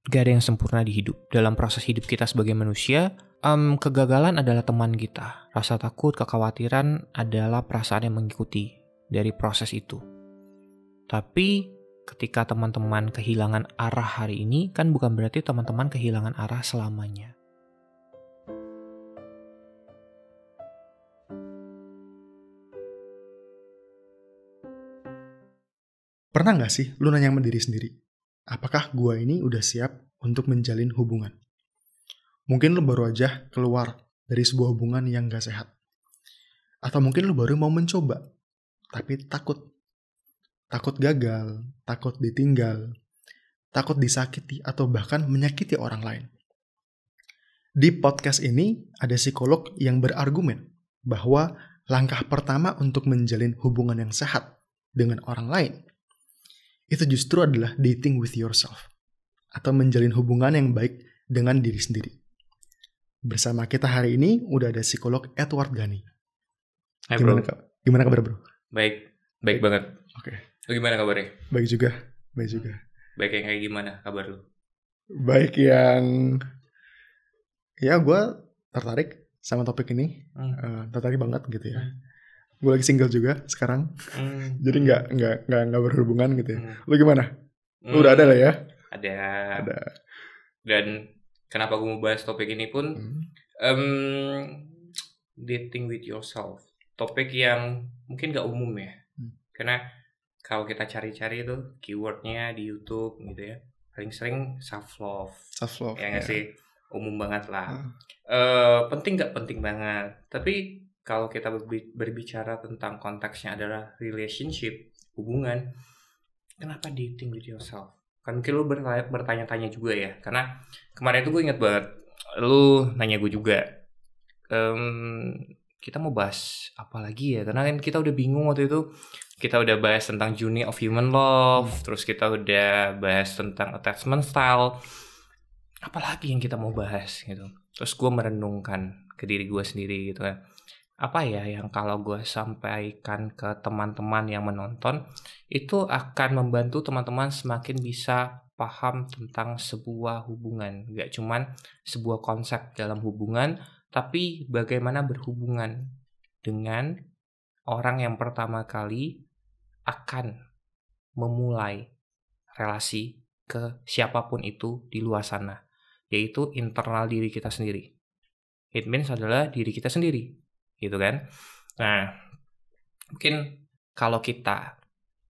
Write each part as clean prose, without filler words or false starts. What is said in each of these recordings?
Gak ada yang sempurna di hidup. Dalam proses hidup kita sebagai manusia, kegagalan adalah teman kita. Rasa takut, kekhawatiran adalah perasaan yang mengikuti dari proses itu. Tapi ketika teman-teman kehilangan arah hari ini, kan bukan berarti teman-teman kehilangan arah selamanya. Pernah gak sih lu nanya sama diri sendiri, apakah gua ini udah siap untuk menjalin hubungan? Mungkin lu baru aja keluar dari sebuah hubungan yang gak sehat. Atau mungkin lu baru mau mencoba, tapi takut. Takut gagal, takut ditinggal, takut disakiti, atau bahkan menyakiti orang lain. Di podcast ini ada psikolog yang berargumen bahwa langkah pertama untuk menjalin hubungan yang sehat dengan orang lain itu justru adalah dating with yourself, atau menjalin hubungan yang baik dengan diri sendiri. Bersama kita hari ini udah ada psikolog Edward Ghani. Hai Gimana, bro. Gimana kabar bro? Baik banget. Oke. Lu gimana kabarnya? Baik juga. Baik yang kayak gimana kabar lu? Baik yang... Ya gue tertarik sama topik ini. Tertarik banget gitu ya. Gue lagi single juga sekarang. Jadi nggak berhubungan gitu ya. Lu gimana? Lu udah ada lah ya? Ada. Dan kenapa gue mau bahas topik ini pun dating with yourself. Topik yang mungkin gak umum ya. Karena kalau kita cari-cari itu keywordnya di YouTube gitu ya, paling sering self love. Ya nggak sih, umum banget lah. Penting nggak penting banget. Tapi kalau kita berbicara tentang konteksnya adalah relationship, hubungan, kenapa dating with yourself? Kan mungkin lu bertanya-tanya juga ya, karena kemarin itu gue inget banget, lu nanya gue juga, kita mau bahas apa lagi ya? Karena kan kita udah bingung waktu itu. Kita udah bahas tentang journey of human love, terus kita udah bahas tentang attachment style. Apalagi yang kita mau bahas gitu. Terus gue merenungkan ke diri gue sendiri gitu kan. Apa ya yang kalau gue sampaikan ke teman-teman yang menonton, itu akan membantu teman-teman semakin bisa paham tentang sebuah hubungan. Gak cuman sebuah konsep dalam hubungan, tapi bagaimana berhubungan dengan orang yang pertama kali akan memulai relasi ke siapapun itu di luar sana, yaitu internal diri kita sendiri. It means adalah diri kita sendiri, gitu kan? Nah, mungkin kalau kita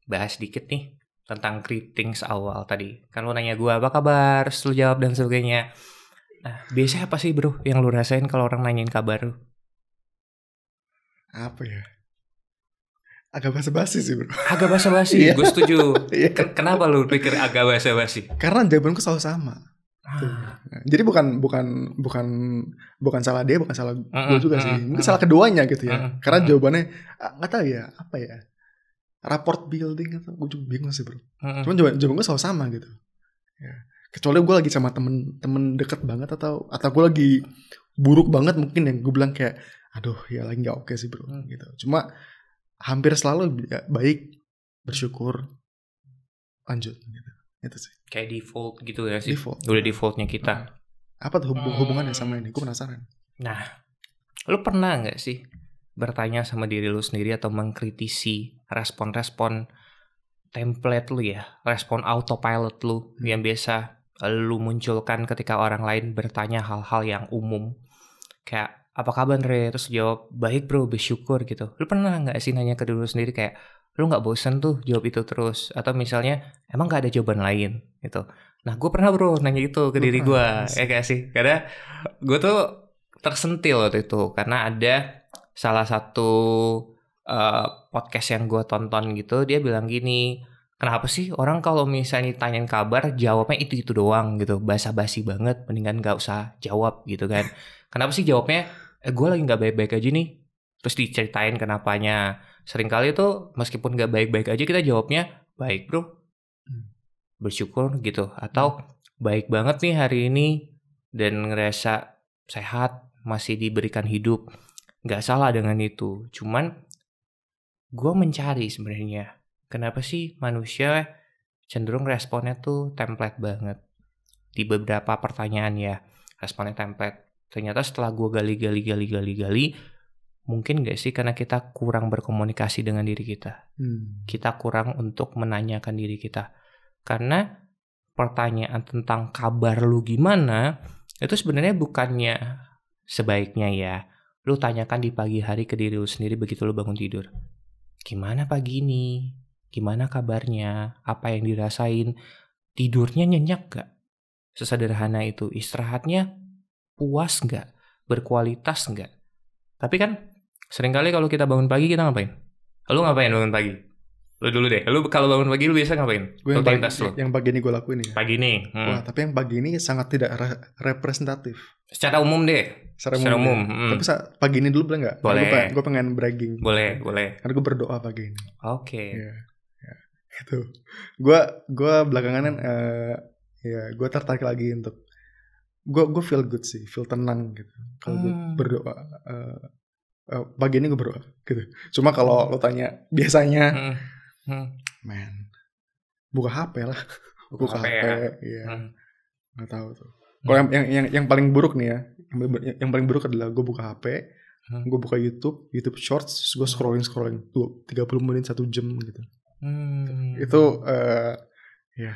bahas dikit nih tentang greetings awal tadi. Kan lu nanya gue apa kabar, terus lu jawab dan sebagainya. Nah, biasanya apa sih bro yang lu rasain kalau orang nanyain kabar lu? Apa ya? Agak basa-basi sih bro. Agak basa-basi, gue setuju. Kenapa lu pikir agak basa-basi? Karena jawabanku selalu sama. Jadi bukan salah dia, bukan salah gue juga sih. Mungkin salah keduanya gitu ya. Karena jawabannya nggak tahu ya apa ya. Rapport building atau gue juga bingung sih bro. Cuman jawaban gue selalu sama gitu. Ya. Kecuali gue lagi sama temen deket banget atau gue lagi buruk banget mungkin yang gue bilang kayak aduh ya lagi nggak oke sih bro gitu. Cuma hampir selalu ya, baik, bersyukur, lanjut gitu. Itu sih. Kayak default gitu ya sih. Default. Udah defaultnya kita. Apa tuh hubungannya sama ini? Gue penasaran. Nah, lu pernah gak sih bertanya sama diri lu sendiri atau mengkritisi respon-respon template lu ya, respon autopilot lu yang biasa lu munculkan ketika orang lain bertanya hal-hal yang umum. Kayak, apa kabar Re? Terus jawab, baik bro, bersyukur gitu. Lu pernah gak sih nanya ke diri lu sendiri kayak, lu gak bosen tuh jawab itu terus? Atau misalnya, emang gak ada jawaban lain gitu. Nah gue pernah bro nanya itu ke diri gue, ya gak sih? Karena gue tuh tersentil waktu itu. Karena ada salah satu podcast yang gue tonton gitu, dia bilang gini, kenapa sih orang kalau misalnya ditanyain kabar, jawabnya itu-itu doang gitu. Basa-basi banget, mendingan gak usah jawab gitu kan. Kenapa sih jawabnya, gue lagi gak baik-baik aja nih. Terus diceritain kenapanya. Seringkali tuh meskipun gak baik-baik aja kita jawabnya, baik bro, bersyukur gitu. Atau baik banget nih hari ini dan ngerasa sehat, masih diberikan hidup. Gak salah dengan itu. Cuman gue mencari sebenarnya kenapa sih manusia cenderung responnya tuh template banget. di beberapa pertanyaan ya, responnya template. Ternyata setelah gue gali, mungkin gak sih karena kita kurang berkomunikasi dengan diri kita. Kita kurang untuk menanyakan diri kita. Karena pertanyaan tentang kabar lu gimana, itu sebenarnya bukannya sebaiknya ya, lu tanyakan di pagi hari ke diri lu sendiri begitu lu bangun tidur. Gimana pagi ini? Gimana kabarnya? Apa yang dirasain? Tidurnya nyenyak gak? Sesederhana itu. Istirahatnya puas gak? Berkualitas gak? Tapi kan seringkali kalau kita bangun pagi kita ngapain? Lu ngapain bangun pagi? Lu dulu deh. Lu kalau bangun pagi lu biasa ngapain? Gue yang pagi ini gue lakuin ya. Pagi ini. Wah, tapi yang pagi ini sangat tidak representatif. Secara umum deh. Secara umum. Tapi pagi ini dulu boleh nggak? Boleh. Gue pengen bragging. Boleh. Karena gue berdoa pagi ini. Oke. Ya. Gitu. Gue belakangan ya gue tertarik lagi untuk gue feel good sih, feel tenang gitu. Kalau gue berdoa. Pagi ini gue berdoa gitu. Cuma kalau lo tanya biasanya, man, buka HP lah, buka HP ya. Nggak tahu tuh. Kalau yang paling buruk nih ya, yang paling buruk adalah gue buka HP, gue buka YouTube Shorts, gue scrolling 30 menit 1 jam gitu. Itu ya.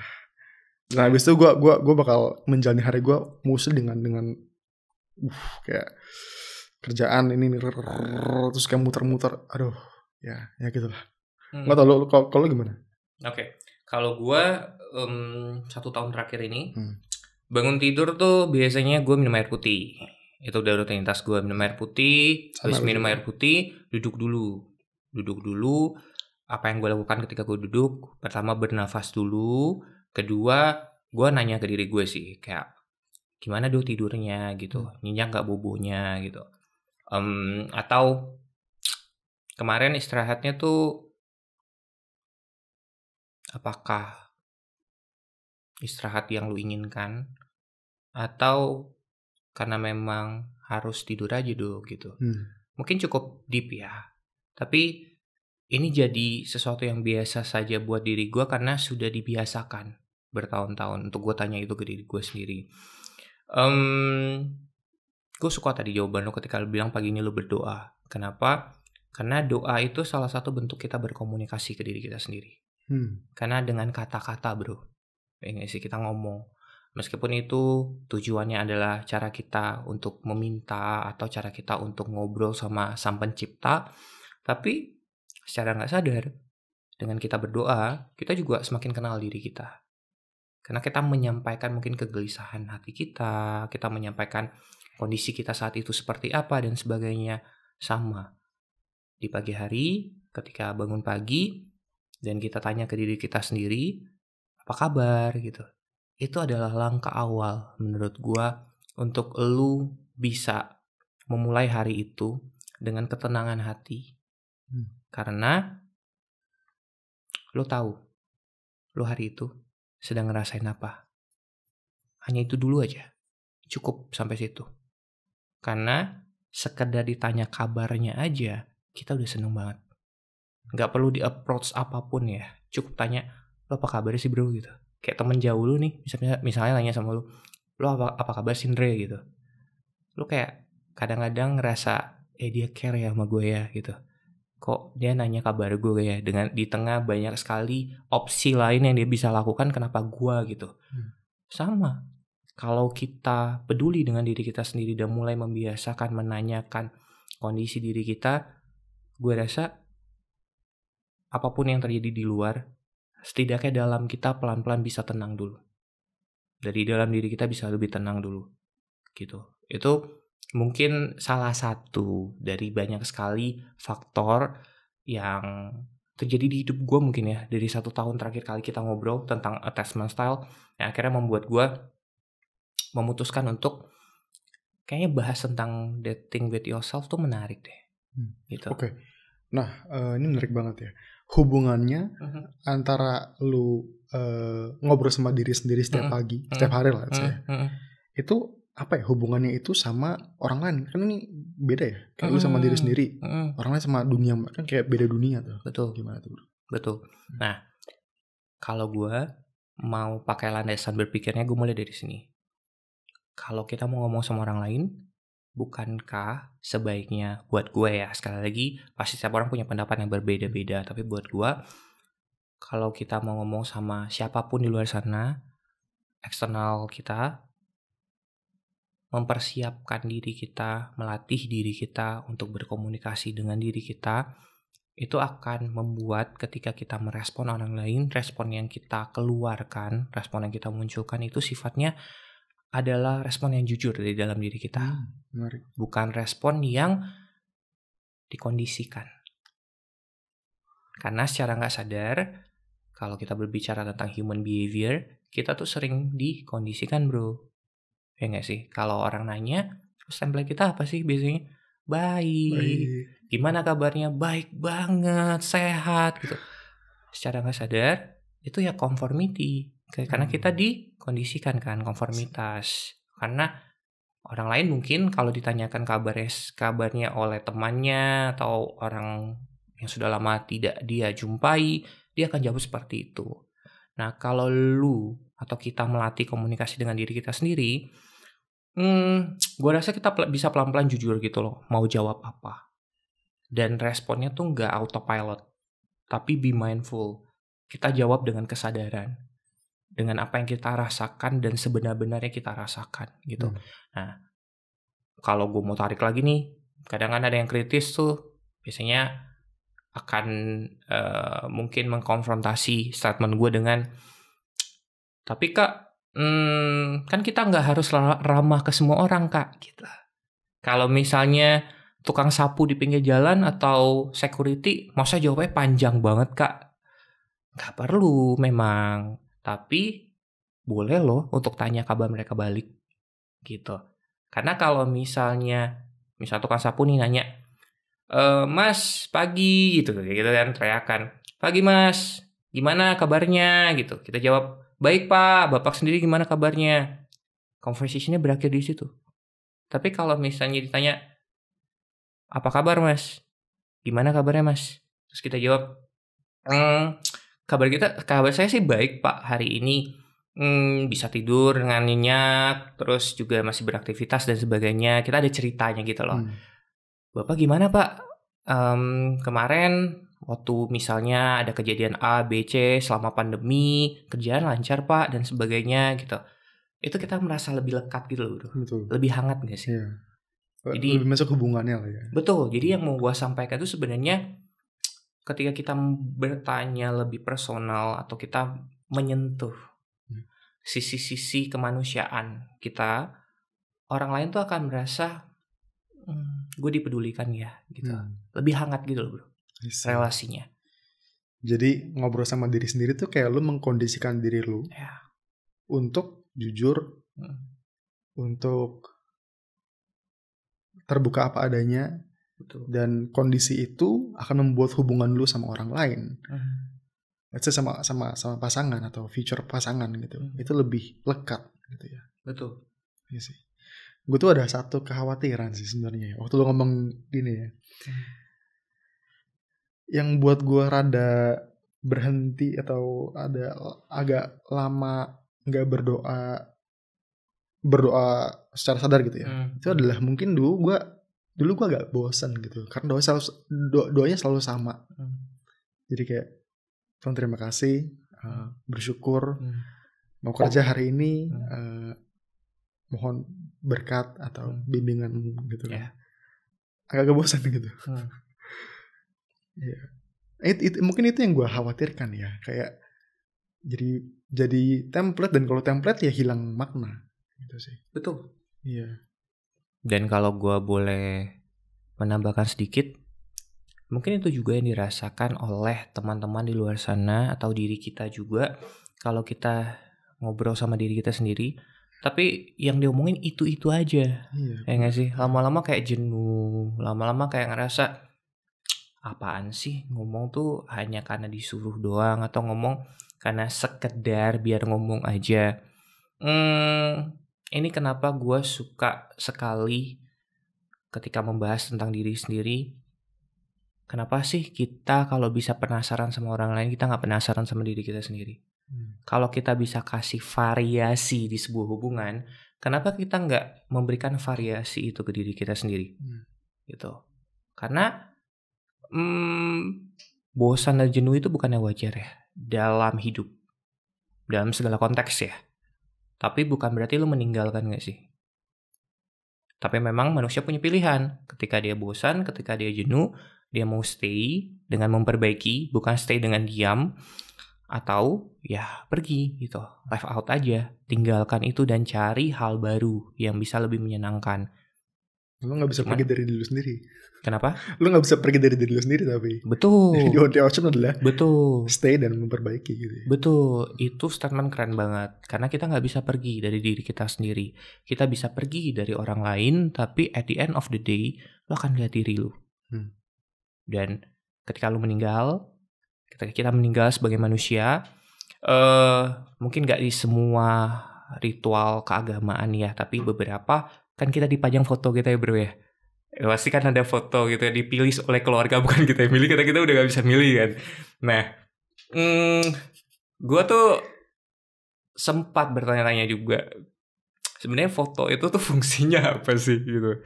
Dan habis itu gue bakal menjalani hari gue mostly dengan kayak kerjaan ini terus kayak muter-muter, aduh ya gitulah. Nggak tahu lo kalau gimana? Oke. Kalau gue 1 tahun terakhir ini bangun tidur tuh biasanya gue minum air putih. Itu udah rutinitas gue, minum air putih. Habis minum air putih duduk dulu. Apa yang gue lakukan ketika gue duduk? Pertama bernafas dulu. Kedua gue nanya ke diri gue sih, kayak gimana do tidurnya gitu, nyenyak gak bobonya gitu. Atau kemarin istirahatnya tuh apakah istirahat yang lu inginkan atau karena memang harus tidur aja do gitu. Mungkin cukup deep ya, tapi ini jadi sesuatu yang biasa saja buat diri gue karena sudah dibiasakan bertahun-tahun untuk gue tanya itu ke diri gue sendiri. Gue suka tadi jawaban lo ketika lo bilang pagi ini lo berdoa. Kenapa? Karena doa itu salah satu bentuk kita berkomunikasi ke diri kita sendiri. Karena dengan kata-kata bro, ya sih kita ngomong. Meskipun itu tujuannya adalah cara kita untuk meminta atau cara kita untuk ngobrol sama Sang Pencipta, tapi secara gak sadar, dengan kita berdoa, kita juga semakin kenal diri kita. Karena kita menyampaikan mungkin kegelisahan hati kita menyampaikan kondisi kita saat itu seperti apa dan sebagainya. Sama. Di pagi hari, ketika bangun pagi, dan kita tanya ke diri kita sendiri, apa kabar gitu. Itu adalah langkah awal menurut gua untuk lu bisa memulai hari itu dengan ketenangan hati. Karena lo tahu, lo hari itu sedang ngerasain apa. Hanya itu dulu aja, cukup sampai situ. Karena sekedar ditanya kabarnya aja, kita udah seneng banget. Gak perlu di-approach apapun ya, cukup tanya, lo apa kabar sih bro gitu. Kayak temen jauh lu nih, misalnya nanya sama lo apa kabar sih Andre gitu. Lo kayak kadang-kadang ngerasa, dia care ya sama gue ya gitu. Kok dia nanya kabar gue ya, dengan di tengah banyak sekali opsi lain yang dia bisa lakukan, kenapa gue gitu. Sama, kalau kita peduli dengan diri kita sendiri dan mulai membiasakan menanyakan kondisi diri kita, gue rasa apapun yang terjadi di luar, setidaknya dalam kita pelan-pelan bisa tenang dulu. Dari dalam diri kita bisa lebih tenang dulu gitu. Itu mungkin salah satu dari banyak sekali faktor yang terjadi di hidup gue mungkin ya. Dari 1 tahun terakhir kali kita ngobrol tentang attachment style, yang akhirnya membuat gue memutuskan untuk kayaknya bahas tentang dating with yourself tuh menarik deh. Gitu. Oke. Nah, ini menarik banget ya. Hubungannya antara lu ngobrol sama diri sendiri setiap pagi, setiap hari lah saya. Itu apa ya hubungannya itu sama orang lain? Kan ini beda ya. Kayak lu sama diri sendiri. Orang lain sama dunia, kan kayak beda dunia tuh. Betul. Gimana tuh? Betul. Nah, kalau gue mau pakai landasan berpikirnya, gue mulai dari sini. Kalau kita mau ngomong sama orang lain, bukankah sebaiknya buat gue ya, sekali lagi pasti setiap orang punya pendapat yang berbeda-beda, tapi buat gue, kalau kita mau ngomong sama siapapun di luar sana, eksternal kita, mempersiapkan diri kita, melatih diri kita untuk berkomunikasi dengan diri kita, itu akan membuat ketika kita merespon orang lain, respon yang kita keluarkan, respon yang kita munculkan itu sifatnya adalah respon yang jujur dari dalam diri kita. Menarik. Bukan respon yang dikondisikan. Karena secara nggak sadar, kalau kita berbicara tentang human behavior, kita tuh sering dikondisikan, bro. Ya nggak sih? Kalau orang nanya, terus template kita apa sih biasanya? Baik. Gimana kabarnya? Baik banget, sehat gitu. Secara nggak sadar, itu ya conformity. Karena kita dikondisikan kan, konformitas. Karena orang lain mungkin kalau ditanyakan kabarnya oleh temannya atau orang yang sudah lama tidak dia jumpai, dia akan jawab seperti itu. Nah, kalau lu atau kita melatih komunikasi dengan diri kita sendiri, gue rasa kita bisa pelan-pelan jujur gitu loh, mau jawab apa. Dan responnya tuh nggak autopilot, tapi be mindful. Kita jawab dengan kesadaran, dengan apa yang kita rasakan dan sebenar-benarnya kita rasakan gitu. Nah, kalau gue mau tarik lagi nih, kadang ada yang kritis tuh, biasanya akan mungkin mengkonfrontasi statement gue dengan, tapi kak, kan kita nggak harus ramah ke semua orang kak, gitu. Kalau misalnya tukang sapu di pinggir jalan atau security, masa jawabnya panjang banget kak? Nggak perlu memang, tapi boleh loh untuk tanya kabar mereka balik, gitu. Karena kalau misalnya tukang sapu nih nanya, Mas pagi gitu kan, teriakan, pagi Mas, gimana kabarnya gitu. Kita jawab, baik Pak, Bapak sendiri gimana kabarnya? Conversationnya berakhir di situ. Tapi kalau misalnya ditanya, apa kabar Mas? Gimana kabarnya Mas? Terus kita jawab, kabar saya sih baik Pak hari ini. Bisa tidur dengan nyenyak, terus juga masih beraktivitas dan sebagainya. Kita ada ceritanya gitu loh. Bapak gimana Pak? Kemarin waktu misalnya ada kejadian A, B, C selama pandemi, kerjaan lancar Pak dan sebagainya gitu. Itu kita merasa lebih lekat gitu loh bro. Betul. Lebih hangat gak sih? Iya. Jadi, lebih masuk hubungannya lah ya. Betul. Jadi yang mau gue sampaikan itu sebenarnya ketika kita bertanya lebih personal atau kita menyentuh sisi-sisi kemanusiaan kita, orang lain tuh akan merasa gue dipedulikan ya gitu. Lebih hangat gitu loh bro relasinya. Jadi ngobrol sama diri sendiri tuh kayak lu mengkondisikan diri lu untuk jujur, untuk terbuka apa adanya. Betul. Dan kondisi itu akan membuat hubungan lu sama orang lain, let's say sama pasangan atau future pasangan gitu, itu lebih lekat gitu ya. Betul. Iya sih. Gue tuh ada satu kekhawatiran sih sebenarnya waktu lu ngomong gini ya, yang buat gue rada berhenti atau ada agak lama nggak berdoa secara sadar gitu ya. Itu adalah mungkin dulu gue agak bosan gitu karena doanya selalu sama. Jadi kayak Tuhan terima kasih, bersyukur, mau kerja hari ini, mohon berkat atau bimbingan gitu kan. Agak bosan gitu. Ya. Mungkin itu yang gue khawatirkan ya, kayak jadi template, dan kalau template ya hilang makna gitu sih. Betul. Iya. Dan kalau gue boleh menambahkan sedikit, mungkin itu juga yang dirasakan oleh teman-teman di luar sana atau diri kita juga kalau kita ngobrol sama diri kita sendiri, tapi yang diomongin itu aja. Ya nggak sih? Lama-lama kayak jenuh, lama-lama kayak ngerasa apaan sih ngomong tuh hanya karena disuruh doang atau ngomong karena sekedar biar ngomong aja. Ini kenapa gue suka sekali ketika membahas tentang diri sendiri. Kenapa sih kita kalau bisa penasaran sama orang lain, kita gak penasaran sama diri kita sendiri? Kalau kita bisa kasih variasi di sebuah hubungan, kenapa kita nggak memberikan variasi itu ke diri kita sendiri? Gitu. Karena bosan dan jenuh itu bukannya wajar ya dalam hidup, dalam segala konteks ya. Tapi bukan berarti lu meninggalkan gak sih? Tapi memang manusia punya pilihan. Ketika dia bosan, ketika dia jenuh, dia mau stay dengan memperbaiki, bukan stay dengan diam. Atau ya pergi gitu, live out aja. Tinggalkan itu dan cari hal baru yang bisa lebih menyenangkan. Lu gak bisa pergi dari diri lu sendiri. Kenapa? Lu gak bisa pergi dari diri lu sendiri tapi. Betul. Jadi the only option adalah betul. Stay dan memperbaiki gitu ya. Betul. Itu statement keren banget. Karena kita gak bisa pergi dari diri kita sendiri. Kita bisa pergi dari orang lain, tapi at the end of the day, lu akan lihat diri lu. Dan ketika lu meninggal, ketika kita meninggal sebagai manusia, mungkin gak di semua ritual keagamaan ya, tapi beberapa kan kita dipajang foto kita ya bro ya. Pasti kan ada foto gitu ya, dipilih oleh keluarga, bukan kita yang milih, karena kita udah gak bisa milih kan. Nah, gue tuh sempat bertanya-tanya juga, sebenarnya foto itu tuh fungsinya apa sih gitu.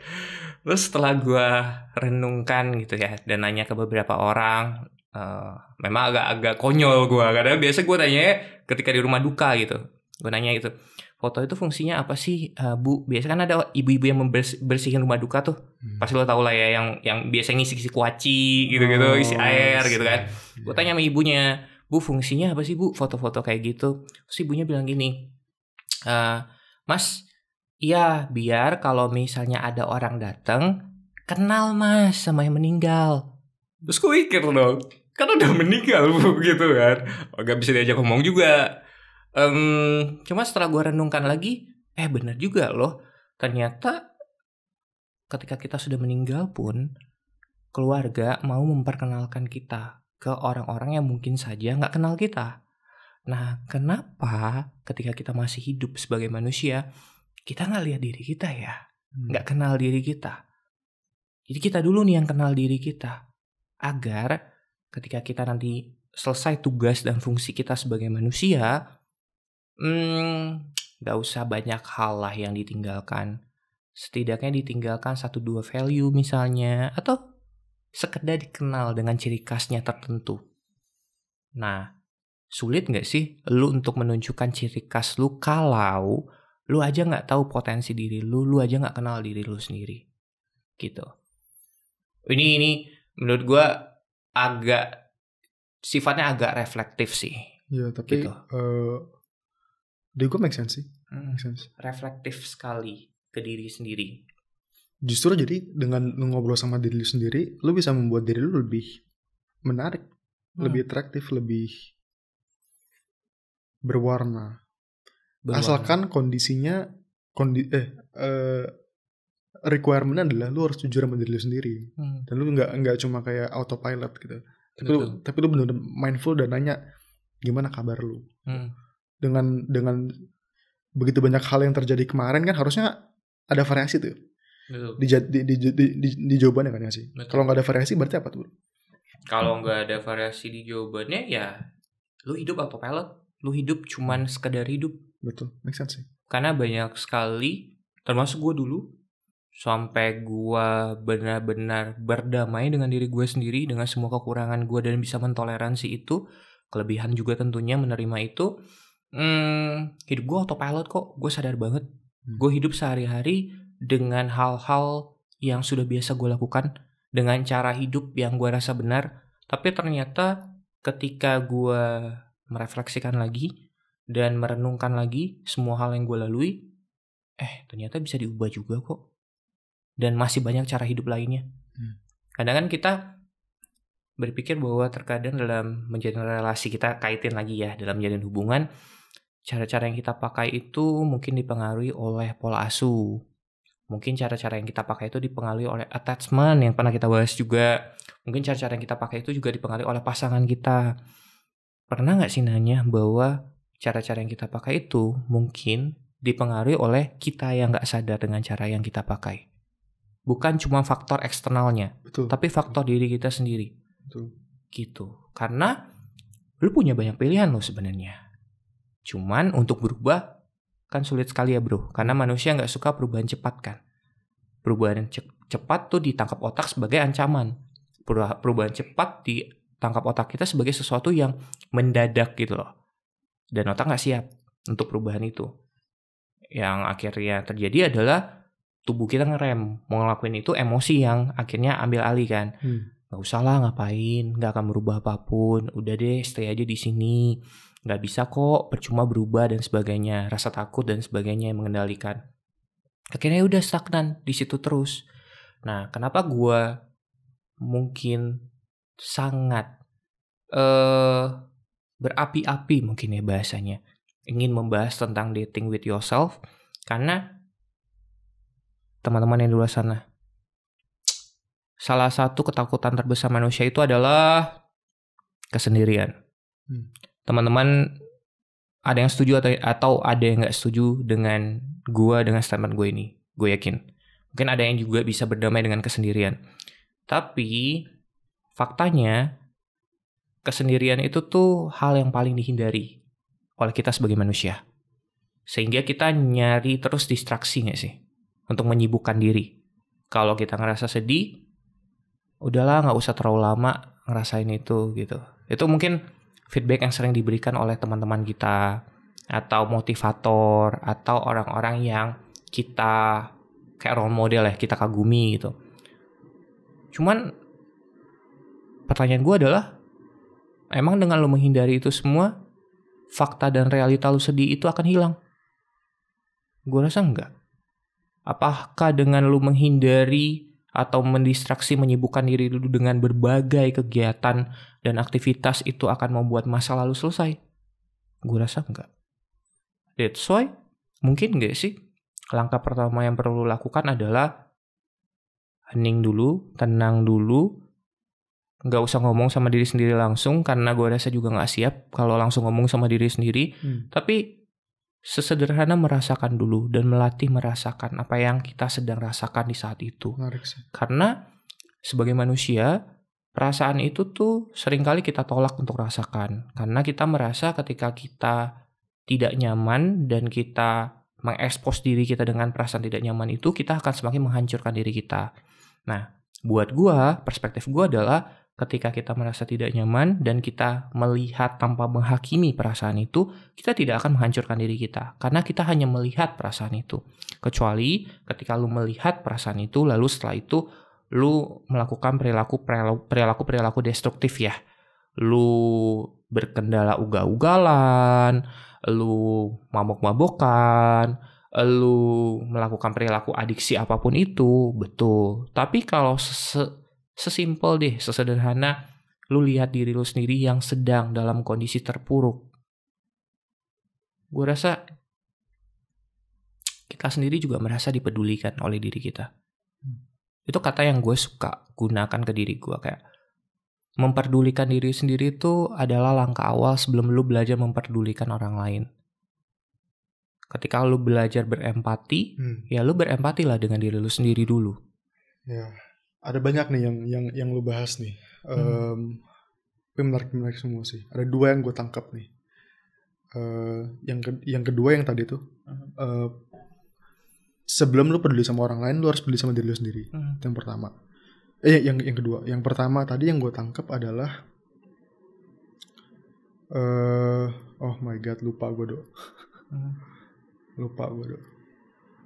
Terus setelah gue renungkan gitu ya, dan nanya ke beberapa orang, memang agak konyol gue, karena biasa gue tanya ketika di rumah duka gitu. Gue nanya gitu, foto itu fungsinya apa sih, Bu? Biasa kan ada ibu-ibu yang bersihin rumah duka tuh. Pasti lo tau lah ya, yang biasa ngisi kuaci gitu-gitu, isi air gitu kan. Gue tanya sama ibunya, Bu fungsinya apa sih Bu foto-foto kayak gitu? Terus ibunya bilang gini, Mas, iya biar kalau misalnya ada orang datang, kenal Mas sama yang meninggal. Terus gue mikir dong, kan udah meninggal Bu gitu kan, gak bisa diajak ngomong juga. Cuma setelah gue renungkan lagi, benar juga loh. Ternyata ketika kita sudah meninggal pun, keluarga mau memperkenalkan kita ke orang-orang yang mungkin saja gak kenal kita. Nah, kenapa ketika kita masih hidup sebagai manusia, kita gak lihat diri kita ya? Gak kenal diri kita. Jadi kita dulu nih yang kenal diri kita. Agar ketika kita nanti selesai tugas dan fungsi kita sebagai manusia, gak usah banyak hal lah yang ditinggalkan. Setidaknya ditinggalkan 1-2 value misalnya, atau sekedar dikenal dengan ciri khasnya tertentu. Nah, sulit gak sih lu untuk menunjukkan ciri khas lu kalau lu aja gak tahu potensi diri lu aja gak kenal diri lu sendiri gitu. Ini menurut gue sifatnya agak reflektif sih. Ya tapi gitu. Dari gue make sense sih. Make sense. Reflektif sekali ke diri sendiri. Justru jadi dengan lu ngobrol sama diri lu sendiri, lu bisa membuat diri lu lebih menarik, lebih atraktif, lebih berwarna. Asalkan kondisinya requirement adalah lu harus jujur sama diri lu sendiri. Dan lu nggak cuma kayak autopilot gitu. Tapi lu benar-benar mindful dan nanya gimana kabar lu. Dengan begitu banyak hal yang terjadi kemarin kan harusnya ada variasi tuh. Di jawabannya kan ya sih. Kalau nggak ada variasi berarti apa tuh? Kalau nggak ada variasi di jawabannya ya lu hidup autopilot. Lu hidup cuman sekedar hidup. Betul, make sense sih. Karena banyak sekali, termasuk gue dulu, sampai gue benar-benar berdamai dengan diri gue sendiri, dengan semua kekurangan gue dan bisa mentoleransi itu, kelebihan juga tentunya menerima itu. Hidup gue autopilot kok, gue sadar banget. Gue hidup sehari-hari dengan hal-hal yang sudah biasa gue lakukan, dengan cara hidup yang gue rasa benar. Tapi ternyata ketika gue merefleksikan lagi dan merenungkan lagi semua hal yang gue lalui, ternyata bisa diubah juga kok. Dan masih banyak cara hidup lainnya. Kadang kan kita berpikir bahwa terkadang dalam menjalin relasi, kita kaitin lagi ya, dalam menjalin hubungan, cara-cara yang kita pakai itu mungkin dipengaruhi oleh pola asuh. Mungkin cara-cara yang kita pakai itu dipengaruhi oleh attachment yang pernah kita bahas juga. Mungkin cara-cara yang kita pakai itu juga dipengaruhi oleh pasangan kita. Pernah gak sih nanya bahwa cara-cara yang kita pakai itu mungkin dipengaruhi oleh kita yang gak sadar dengan cara yang kita pakai. Bukan cuma faktor eksternalnya, betul, tapi faktor diri kita sendiri. Betul. Gitu. Karena lu punya banyak pilihan lo sebenarnya. Cuman untuk berubah kan sulit sekali ya bro, karena manusia nggak suka perubahan cepat kan. Perubahan cepat tuh ditangkap otak sebagai ancaman. Perubahan cepat ditangkap otak kita sebagai sesuatu yang mendadak gitu loh. Dan otak nggak siap untuk perubahan itu. Yang akhirnya terjadi adalah tubuh kita ngerem. Mau ngelakuin itu emosi yang akhirnya ambil alih kan. Gak usah lah ngapain, gak akan merubah apapun. Udah deh stay aja di sini. Gak bisa kok, percuma berubah dan sebagainya. Rasa takut dan sebagainya yang mengendalikan. Akhirnya udah stagnan di situ terus. Nah, kenapa gue mungkin sangat berapi-api mungkin ya bahasanya. Ingin membahas tentang dating with yourself. Karena teman-teman yang di luar sana, salah satu ketakutan terbesar manusia itu adalah kesendirian. Teman-teman ada yang setuju atau ada yang nggak setuju dengan statement gue ini. Gue yakin. Mungkin ada yang juga bisa berdamai dengan kesendirian. Tapi faktanya kesendirian itu tuh hal yang paling dihindari oleh kita sebagai manusia. Sehingga kita nyari terus distraksi nggak sih? Untuk menyibukkan diri. Kalau kita ngerasa sedih, udahlah nggak usah terlalu lama ngerasain itu gitu. Itu mungkin feedback yang sering diberikan oleh teman-teman kita atau motivator atau orang-orang yang kita kayak role model ya, kita kagumi gitu. Cuman pertanyaan gue adalah, emang dengan lo menghindari itu semua, fakta dan realita lo sedih itu akan hilang? Gue rasa enggak. Apakah dengan lo menghindari atau mendistraksi, menyibukkan diri dulu dengan berbagai kegiatan dan aktivitas itu akan membuat masa lalu selesai? Gue rasa enggak. That's why, mungkin enggak sih, langkah pertama yang perlu lakukan adalah hening dulu, tenang dulu, nggak usah ngomong sama diri sendiri langsung, karena gue rasa juga nggak siap kalau langsung ngomong sama diri sendiri, tapi sesederhana merasakan dulu dan melatih merasakan apa yang kita sedang rasakan di saat itu. Menarik sih. Karena sebagai manusia, perasaan itu tuh seringkali kita tolak untuk rasakan. Karena kita merasa ketika kita tidak nyaman dan kita mengekspos diri kita dengan perasaan tidak nyaman itu, kita akan semakin menghancurkan diri kita. Nah, buat gue, perspektif gue adalah ketika kita merasa tidak nyaman dan kita melihat tanpa menghakimi perasaan itu, kita tidak akan menghancurkan diri kita. Karena kita hanya melihat perasaan itu. Kecuali ketika lu melihat perasaan itu, lalu setelah itu lu melakukan perilaku destruktif ya. Lu berkendala ugal-ugalan, lu mabok-mabokan, lu melakukan perilaku adiksi apapun itu, betul. Tapi kalau sesimpel deh, sesederhana lu lihat diri lu sendiri yang sedang dalam kondisi terpuruk, gue rasa kita sendiri juga merasa dipedulikan oleh diri kita. Itu kata yang gue suka gunakan ke diri gue, kayak memperdulikan diri sendiri itu adalah langkah awal sebelum lu belajar memperdulikan orang lain. Ketika lu belajar berempati, ya lu berempati lah dengan diri lu sendiri dulu. Ya, ada banyak nih yang lu bahas nih. Menarik semua sih. Ada dua yang gue tangkap nih. Yang kedua yang tadi tuh, sebelum lu peduli sama orang lain, lu harus peduli sama diri lu sendiri. Itu yang pertama. Yang kedua, yang pertama tadi yang gue tangkap adalah, oh my god, lupa gue dong.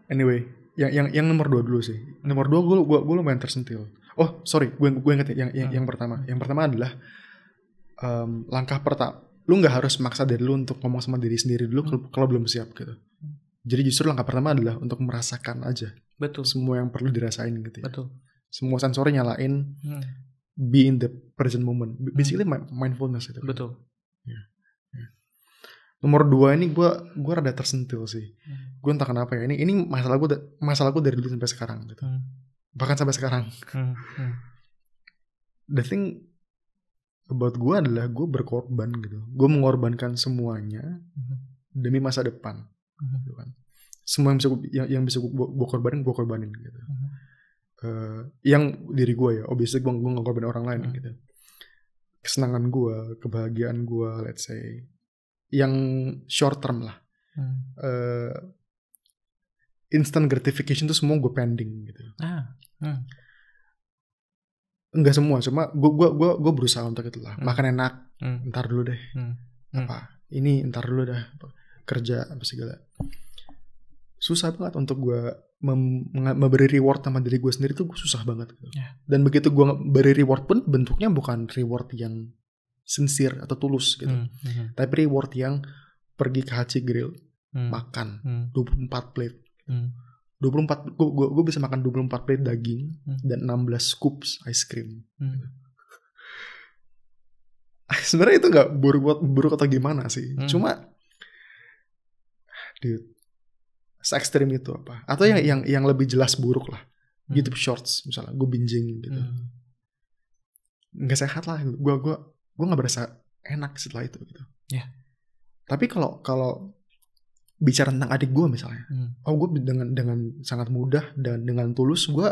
Anyway, yang nomor 2 dulu sih. Nomor 2 gue lumayan tersentil. Oh sorry, gue inget yang pertama. Yang pertama adalah langkah pertama, lu nggak harus maksa diri lu untuk ngomong sama diri sendiri dulu kalau belum siap gitu. Jadi justru langkah pertama adalah untuk merasakan aja. Betul. Semua yang perlu dirasain gitu ya. Betul. Semua sensori nyalain, be in the present moment. Basically mindfulness itu. Betul. Ya. Nomor 2 ini gue rada tersentil sih. Gue entah kenapa ya. Ini masalah gue dari dulu sampai sekarang gitu. Bahkan sampai sekarang. The thing about gue adalah gue berkorban gitu. Gue mengorbankan semuanya demi masa depan. Gitu kan. Semua yang bisa gue korbanin gitu. Yang diri gue ya, obviously gue gak korbanin orang lain gitu. Kesenangan gue, kebahagiaan gue, let's say, yang short term lah. Instant gratification tuh semua gue pending gitu. Enggak semua, cuma gue berusaha untuk itulah. Makan enak, ntar dulu deh. Apa? Ini ntar dulu dah. Kerja apa segala. Susah banget untuk gue memberi reward sama diri gue sendiri tuh susah banget gitu. Dan begitu gue beri reward pun bentuknya bukan reward yang sincere atau tulus gitu. Tapi reward yang pergi ke Haji Grill, makan 24 plate. 24 gue bisa makan 24 plate daging dan 16 scoops ice cream. Sebenarnya itu nggak buruk atau gimana sih. Cuma dude, se-ekstrim itu apa? Atau yang lebih jelas buruk lah. YouTube Shorts misalnya, gue binging gitu. Nggak sehat lah. Gue nggak berasa enak setelah itu gitu. Tapi kalau bicara tentang adik gue misalnya, gue dengan sangat mudah dan dengan tulus gue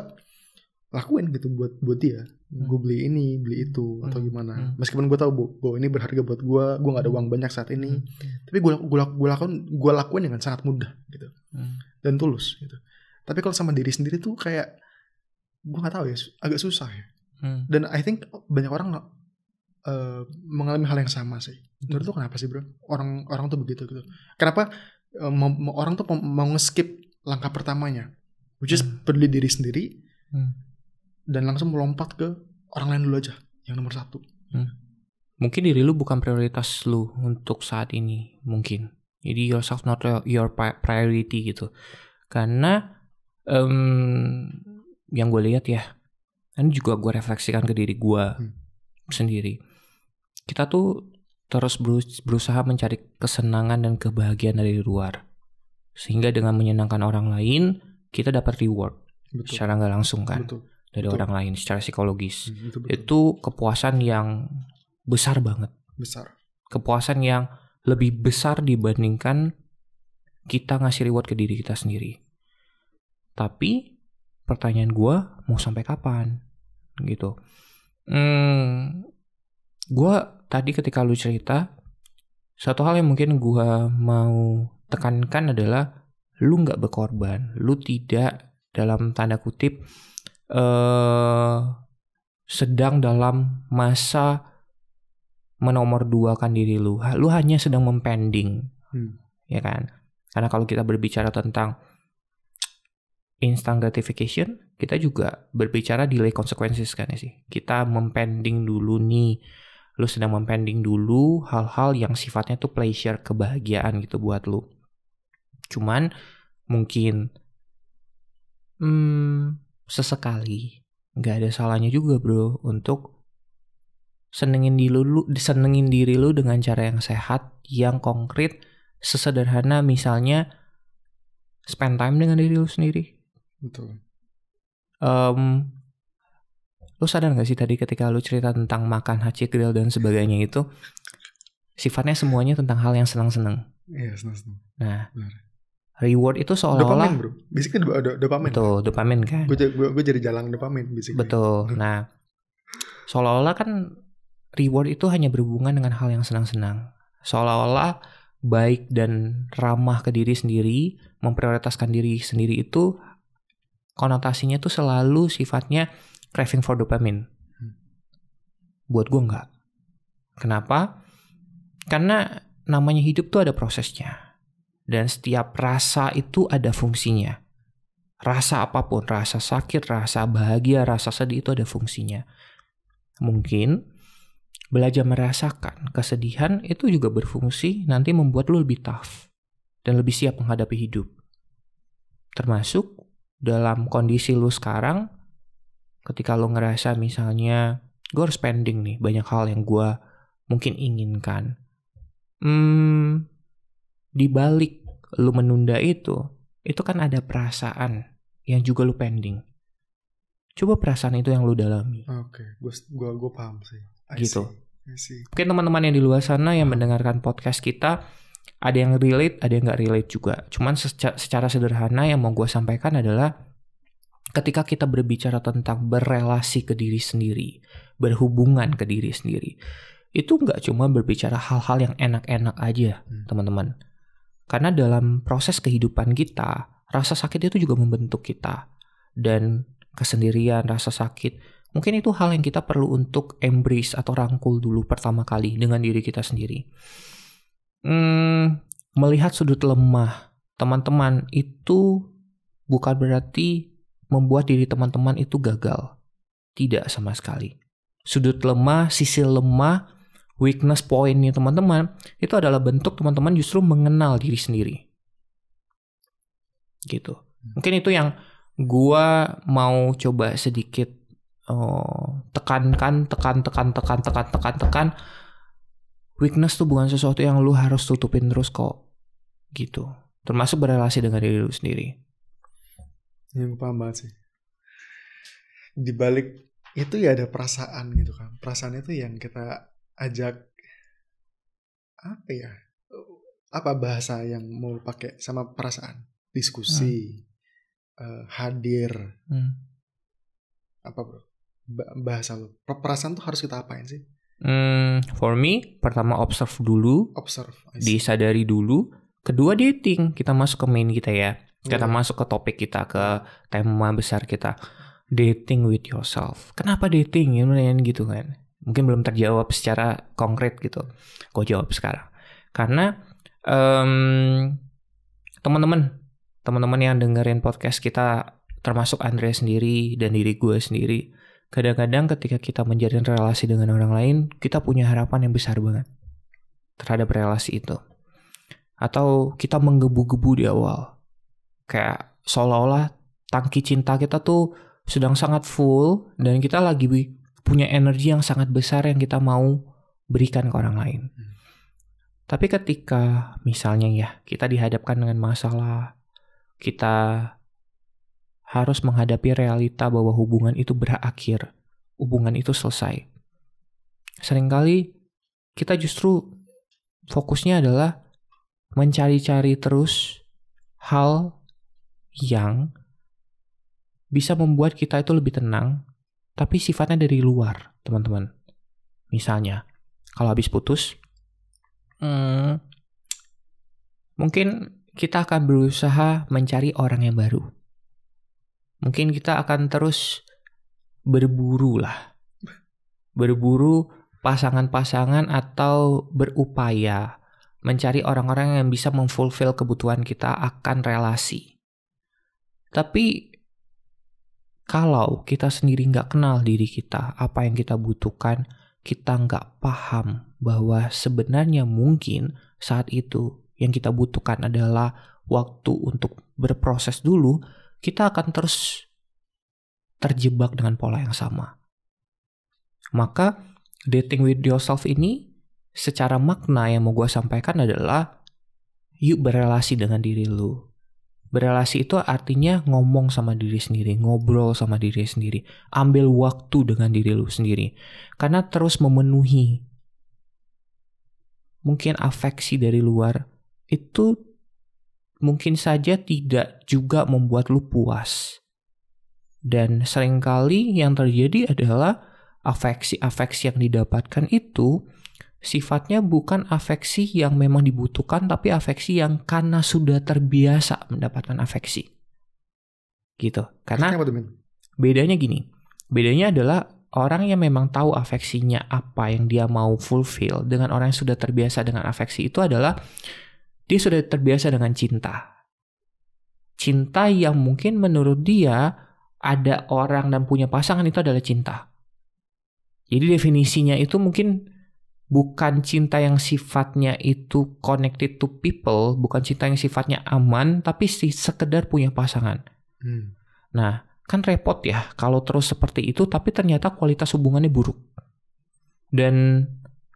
lakuin gitu buat dia. Gue beli ini, beli itu atau gimana. Meskipun gue tahu bahwa ini berharga buat gue nggak ada uang banyak saat ini, tapi gue lakuin dengan sangat mudah gitu dan tulus gitu. Tapi kalau sama diri sendiri tuh kayak gue nggak tahu ya, agak susah ya. Dan I think banyak orang mengalami hal yang sama sih. Menurut tuh kenapa sih bro? Orang tuh begitu gitu. Kenapa orang tuh mau nge-skip langkah pertamanya, which is peduli diri sendiri, dan langsung melompat ke orang lain dulu aja, yang nomor 1. Mungkin diri lu bukan prioritas lu untuk saat ini, mungkin. Jadi yourself not your priority gitu. Karena yang gue lihat ya, ini juga gue refleksikan ke diri gue sendiri. Kita tuh terus berusaha mencari kesenangan dan kebahagiaan dari luar. Sehingga dengan menyenangkan orang lain, kita dapat reward. Secara gak langsung kan. Dari orang lain, secara psikologis. Itu kepuasan yang besar banget. Kepuasan yang lebih besar dibandingkan kita ngasih reward ke diri kita sendiri. Tapi, pertanyaan gue, mau sampai kapan? Gitu. Gue tadi ketika lu cerita, satu hal yang mungkin gue mau tekankan adalah lu gak berkorban. Lu tidak dalam tanda kutip sedang dalam masa menomorduakan diri lu. Lu hanya sedang mempending. Ya kan? Karena kalau kita berbicara tentang instant gratification, kita juga berbicara delay consequences kan ya sih. Kita mempending dulu nih. Lu sedang mempending dulu hal-hal yang sifatnya tuh pleasure, kebahagiaan gitu buat lu. Cuman mungkin sesekali gak ada salahnya juga bro untuk senengin diri lu dengan cara yang sehat, yang konkret, sesederhana misalnya spend time dengan diri lu sendiri. Betul. Lu sadar gak sih tadi ketika lu cerita tentang makan Haji Grill dan sebagainya itu sifatnya semuanya tentang hal yang senang-senang. Iya, senang-senang. Nah, reward itu seolah-olah dopamin bro. Basically dopamin. Betul, dopamin kan. Gue jadi jalan dopamin basically. Betul. Nah, seolah-olah kan reward itu hanya berhubungan dengan hal yang senang-senang. Seolah-olah baik dan ramah ke diri sendiri, memprioritaskan diri sendiri itu konotasinya tuh selalu sifatnya craving for dopamine. Buat gue enggak. Kenapa? Karena namanya hidup tuh ada prosesnya. Dan setiap rasa itu ada fungsinya. Rasa apapun, rasa sakit, rasa bahagia, rasa sedih itu ada fungsinya. Mungkin belajar merasakan kesedihan itu juga berfungsi nanti membuat lo lebih tough dan lebih siap menghadapi hidup. Termasuk dalam kondisi lo sekarang, ketika lo ngerasa misalnya gue harus spending nih banyak hal yang gue mungkin inginkan. Di balik lo menunda itu kan ada perasaan yang juga lo pending. Coba perasaan itu yang lo dalami. Oke, gue paham sih. Gitu. Mungkin teman-teman yang di luar sana yang mendengarkan podcast kita, ada yang relate, ada yang nggak relate juga. Cuman secara sederhana yang mau gue sampaikan adalah ketika kita berbicara tentang berrelasi ke diri sendiri, berhubungan ke diri sendiri, itu nggak cuma berbicara hal-hal yang enak-enak aja, teman-teman. Karena dalam proses kehidupan kita, rasa sakit itu juga membentuk kita. Dan kesendirian, rasa sakit, mungkin itu hal yang kita perlu untuk embrace atau rangkul dulu pertama kali dengan diri kita sendiri. Melihat sudut lemah teman-teman itu bukan berarti membuat diri teman-teman itu gagal. Tidak sama sekali. Sudut lemah, sisi lemah, weakness point-nya teman-teman, itu adalah bentuk teman-teman justru mengenal diri sendiri. Gitu. Mungkin itu yang gua mau coba sedikit tekan. Weakness tuh bukan sesuatu yang lu harus tutupin terus kok. Gitu. Termasuk berrelasi dengan diri lu sendiri. Ya, gue paham banget sih. Di balik itu ya ada perasaan gitu kan. Perasaan itu yang kita ajak apa bahasa yang mau pakai sama perasaan, diskusi, hadir, apa bro bahasa lo, perasaan tuh harus kita apain sih? For me, pertama observe dulu, disadari dulu, kedua dating. Kita masuk ke main kita ya, kita masuk ke topik kita, ke tema besar kita, dating with yourself. Kenapa dating? Gitu kan? Mungkin belum terjawab secara konkret gitu. Gue jawab sekarang. Karena teman-teman yang dengerin podcast kita, termasuk Andre sendiri dan diri gue sendiri, kadang-kadang ketika kita menjalin relasi dengan orang lain, kita punya harapan yang besar banget terhadap relasi itu. Atau kita menggebu-gebu di awal. Kayak seolah-olah tangki cinta kita tuh sedang sangat full dan kita lagi punya energi yang sangat besar yang kita mau berikan ke orang lain. Tapi ketika misalnya ya kita dihadapkan dengan masalah, kita harus menghadapi realita bahwa hubungan itu berakhir, hubungan itu selesai. Seringkali kita justru fokusnya adalah mencari-cari terus hal yang bisa membuat kita itu lebih tenang, tapi sifatnya dari luar, teman-teman. Misalnya, kalau habis putus, mungkin kita akan berusaha mencari orang yang baru. Mungkin kita akan terus berburu pasangan-pasangan atau berupaya mencari orang-orang yang bisa memfulfill kebutuhan kita akan relasi. Tapi kalau kita sendiri nggak kenal diri kita, apa yang kita butuhkan, kita nggak paham bahwa sebenarnya mungkin saat itu yang kita butuhkan adalah waktu untuk berproses dulu, kita akan terus terjebak dengan pola yang sama. Maka dating with yourself ini secara makna yang mau gue sampaikan adalah yuk berrelasi dengan diri lu. Berrelasi itu artinya ngomong sama diri sendiri, ngobrol sama diri sendiri, ambil waktu dengan diri lu sendiri. Karena terus memenuhi mungkin afeksi dari luar itu mungkin saja tidak juga membuat lu puas. Dan seringkali yang terjadi adalah afeksi-afeksi yang didapatkan itu sifatnya bukan afeksi yang memang dibutuhkan, tapi afeksi yang karena sudah terbiasa mendapatkan afeksi. Gitu. Karena bedanya gini. Bedanya adalah orang yang memang tahu afeksinya apa yang dia mau fulfill dengan orang yang sudah terbiasa dengan afeksi itu adalah dia sudah terbiasa dengan cinta. Cinta yang mungkin menurut dia ada orang dan punya pasangan itu adalah cinta. Jadi definisinya itu mungkin bukan cinta yang sifatnya itu connected to people, bukan cinta yang sifatnya aman, tapi sekedar punya pasangan. Nah, kan repot ya kalau terus seperti itu, tapi ternyata kualitas hubungannya buruk. Dan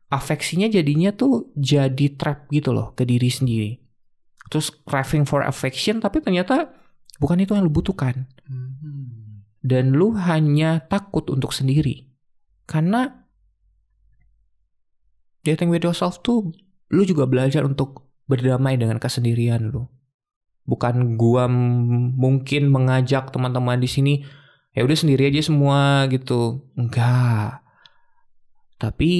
afeksinya jadinya tuh jadi trap gitu loh ke diri sendiri. Terus craving for affection, tapi ternyata bukan itu yang lu butuhkan. Dan lu hanya takut untuk sendiri. Karena dating with yourself tuh lu juga belajar untuk berdamai dengan kesendirian lu. Bukan gua mungkin mengajak teman-teman di sini ya udah sendiri aja semua gitu. Enggak. Tapi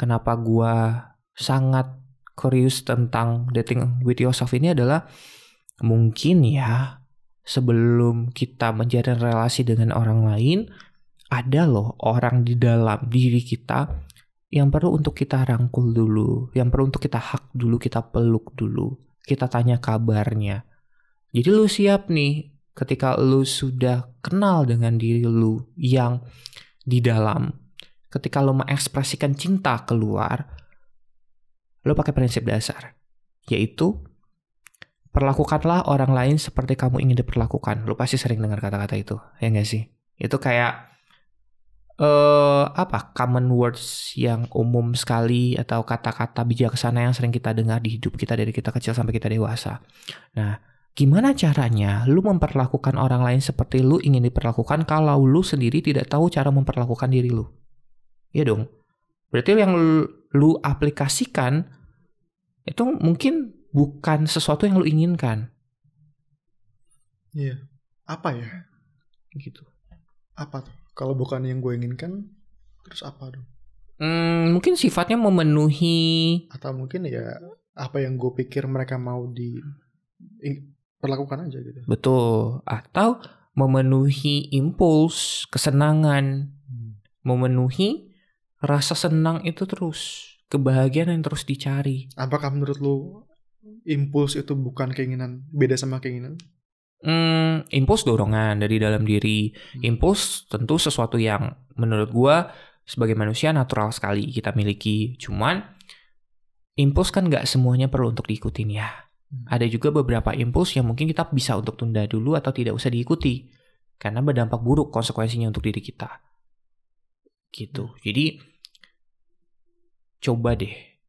kenapa gue sangat curious tentang dating with yourself ini adalah mungkin ya sebelum kita menjalin relasi dengan orang lain, ada loh orang di dalam diri kita yang perlu untuk kita rangkul dulu, yang perlu untuk kita hug dulu, kita peluk dulu, kita tanya kabarnya. Jadi lu siap nih ketika lu sudah kenal dengan diri lu yang di dalam, ketika lu mengekspresikan cinta keluar, lu pakai prinsip dasar, yaitu perlakukanlah orang lain seperti kamu ingin diperlakukan. Lu pasti sering dengar kata-kata itu, ya nggak sih? Itu kayak common words yang umum sekali atau kata-kata bijaksana yang sering kita dengar di hidup kita dari kita kecil sampai kita dewasa. Nah, gimana caranya lu memperlakukan orang lain seperti lu ingin diperlakukan kalau lu sendiri tidak tahu cara memperlakukan diri lu? Iya dong. Berarti yang lu aplikasikan itu mungkin bukan sesuatu yang lu inginkan. Iya. Apa ya? Gitu. Apa tuh? Kalau bukan yang gue inginkan, terus apa dong? Mungkin sifatnya memenuhi. Atau mungkin ya apa yang gue pikir mereka mau diperlakukan aja gitu. Betul. Atau memenuhi impuls, kesenangan. Memenuhi rasa senang itu terus. Kebahagiaan yang terus dicari. Apakah menurut lu impuls itu bukan keinginan, beda sama keinginan? Impuls dorongan dari dalam diri. Impuls tentu sesuatu yang menurut gua sebagai manusia natural sekali kita miliki. Cuman impuls kan gak semuanya perlu untuk diikutin ya. Ada juga beberapa impuls yang mungkin kita bisa untuk tunda dulu atau tidak usah diikuti. Karena berdampak buruk konsekuensinya untuk diri kita. Gitu. Jadi coba deh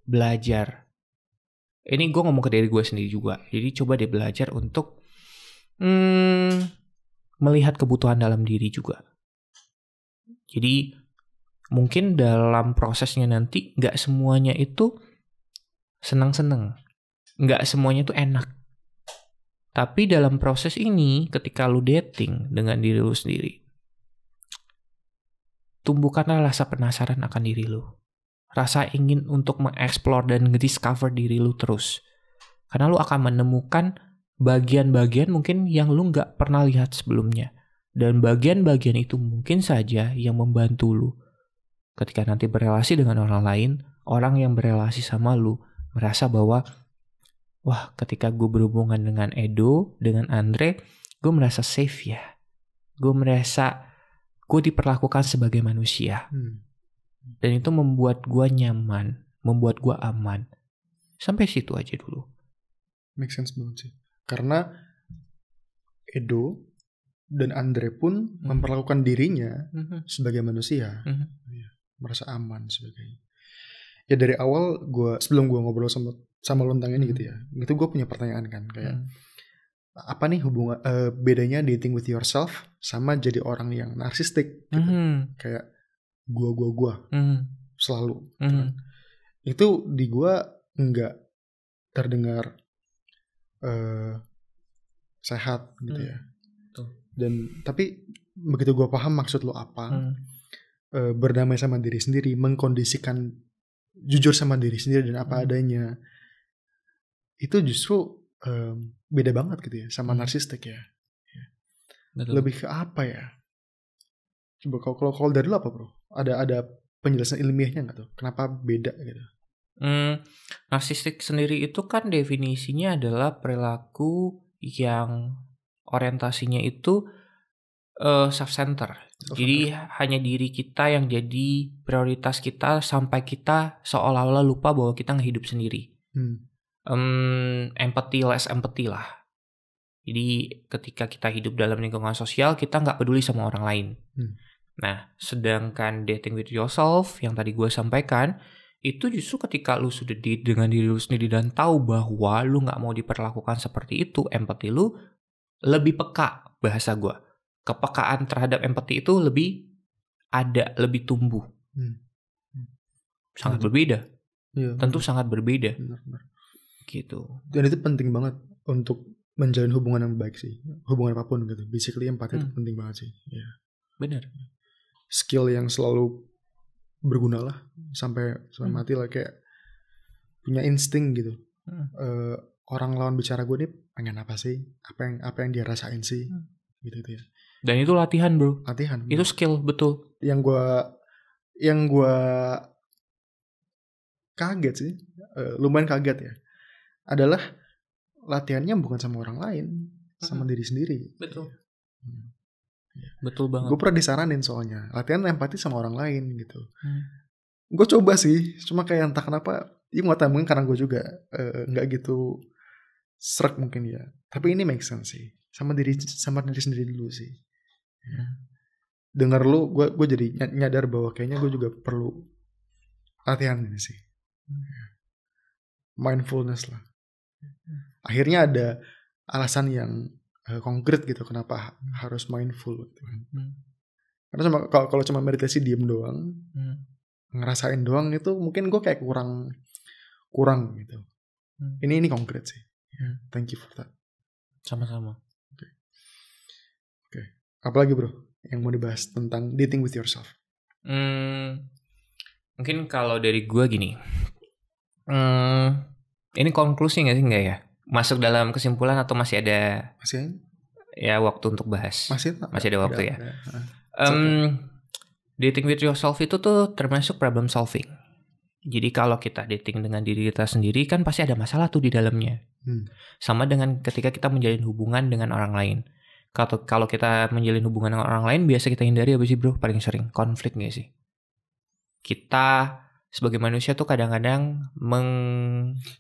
belajar. Ini gue ngomong ke diri gue sendiri juga. Jadi coba deh belajar untuk melihat kebutuhan dalam diri juga. Jadi mungkin dalam prosesnya nanti gak semuanya itu senang-senang. Gak semuanya itu enak. Tapi dalam proses ini ketika lu dating dengan diri lu sendiri, tumbuhkanlah rasa penasaran akan diri lu. Rasa ingin untuk mengeksplor dan ngediscover diri lu terus. Karena lu akan menemukan bagian-bagian mungkin yang lu gak pernah lihat sebelumnya. Dan bagian-bagian itu mungkin saja yang membantu lu. Ketika nanti berrelasi dengan orang lain, orang yang berrelasi sama lu merasa bahwa, wah ketika gue berhubungan dengan Edo, dengan Andre, gue merasa safe ya. Gue merasa gue diperlakukan sebagai manusia. Dan itu membuat gue nyaman, membuat gue aman. Sampai situ aja dulu. Make sense banget sih. Karena Edo dan Andre pun memperlakukan dirinya sebagai manusia. Ya, merasa aman sebagainya. Ya dari awal sebelum gue ngobrol sama lo tentang ini gitu ya, itu gue punya pertanyaan kan kayak apa nih hubungan bedanya dating with yourself sama jadi orang yang narsistik gitu. Kayak gue selalu gitu kan. Itu di gue nggak terdengar sehat gitu ya. Dan tapi begitu gue paham maksud lo apa, berdamai sama diri sendiri, mengkondisikan jujur sama diri sendiri dan apa adanya, itu justru beda banget gitu ya sama narsistik ya. Betul. Lebih ke apa ya? Coba kalau dari lo apa bro? Ada penjelasan ilmiahnya nggak tuh? Kenapa beda gitu? Narsistik sendiri itu kan definisinya adalah perilaku yang orientasinya itu self-center. Jadi hanya diri kita yang jadi prioritas kita sampai kita seolah-olah lupa bahwa kita ngehidup sendiri. Less empathy lah. Jadi ketika kita hidup dalam lingkungan sosial, kita nggak peduli sama orang lain. Nah, sedangkan dating with yourself yang tadi gue sampaikan, itu justru ketika lu sudah dengan diri lu sendiri dan tahu bahwa lu nggak mau diperlakukan seperti itu, empati lu lebih peka, bahasa gue. Kepekaan terhadap empati itu lebih tumbuh. Sangat berbeda. Ya, tentu sangat berbeda. Benar. Gitu. Dan itu penting banget untuk menjalin hubungan yang baik sih. Hubungan apapun gitu. Basically empati itu penting banget sih. Ya. Benar. Skill yang selalu berguna lah sampai mati lah, kayak punya insting gitu. Orang lawan bicara gue nih pengen apa sih, apa yang dia rasain sih, gitu ya. Dan itu latihan bro. Latihan. Itu skill betul. Yang gue kaget sih, lumayan kaget ya, adalah latihannya bukan sama orang lain, sama diri sendiri. Betul. Betul banget. Gue pernah disaranin soalnya latihan empati sama orang lain gitu. Gue coba sih, cuma kayak entah kenapa, ya nggak tahu, mungkin karena gue juga nggak gitu srek mungkin ya. Tapi ini make sense sih, sama diri sendiri dulu sih. Dengar lu, gue jadi nyadar bahwa kayaknya gue juga perlu latihan ini sih. Mindfulness lah. Akhirnya ada alasan yang konkret gitu kenapa harus mindful gitu. Karena kalau cuma meditasi diem doang, ngerasain doang itu mungkin gue kayak kurang gitu. Ini konkret sih. Thank you for that. Sama-sama. Oke. Apalagi bro yang mau dibahas tentang dating with yourself? Mungkin kalau dari gue gini, ini konklusi nggak ya? Masuk dalam kesimpulan atau masih ada? Masih ya waktu untuk bahas? Masih ada waktu ya. Dating with yourself itu tuh termasuk problem solving. Jadi kalau kita dating dengan diri kita sendiri kan pasti ada masalah tuh di dalamnya. Sama dengan ketika kita menjalin hubungan dengan orang lain. Kalau kita menjalin hubungan dengan orang lain, biasa kita hindari apa sih bro? Paling sering konflik nggak sih? Kita sebagai manusia tuh kadang-kadang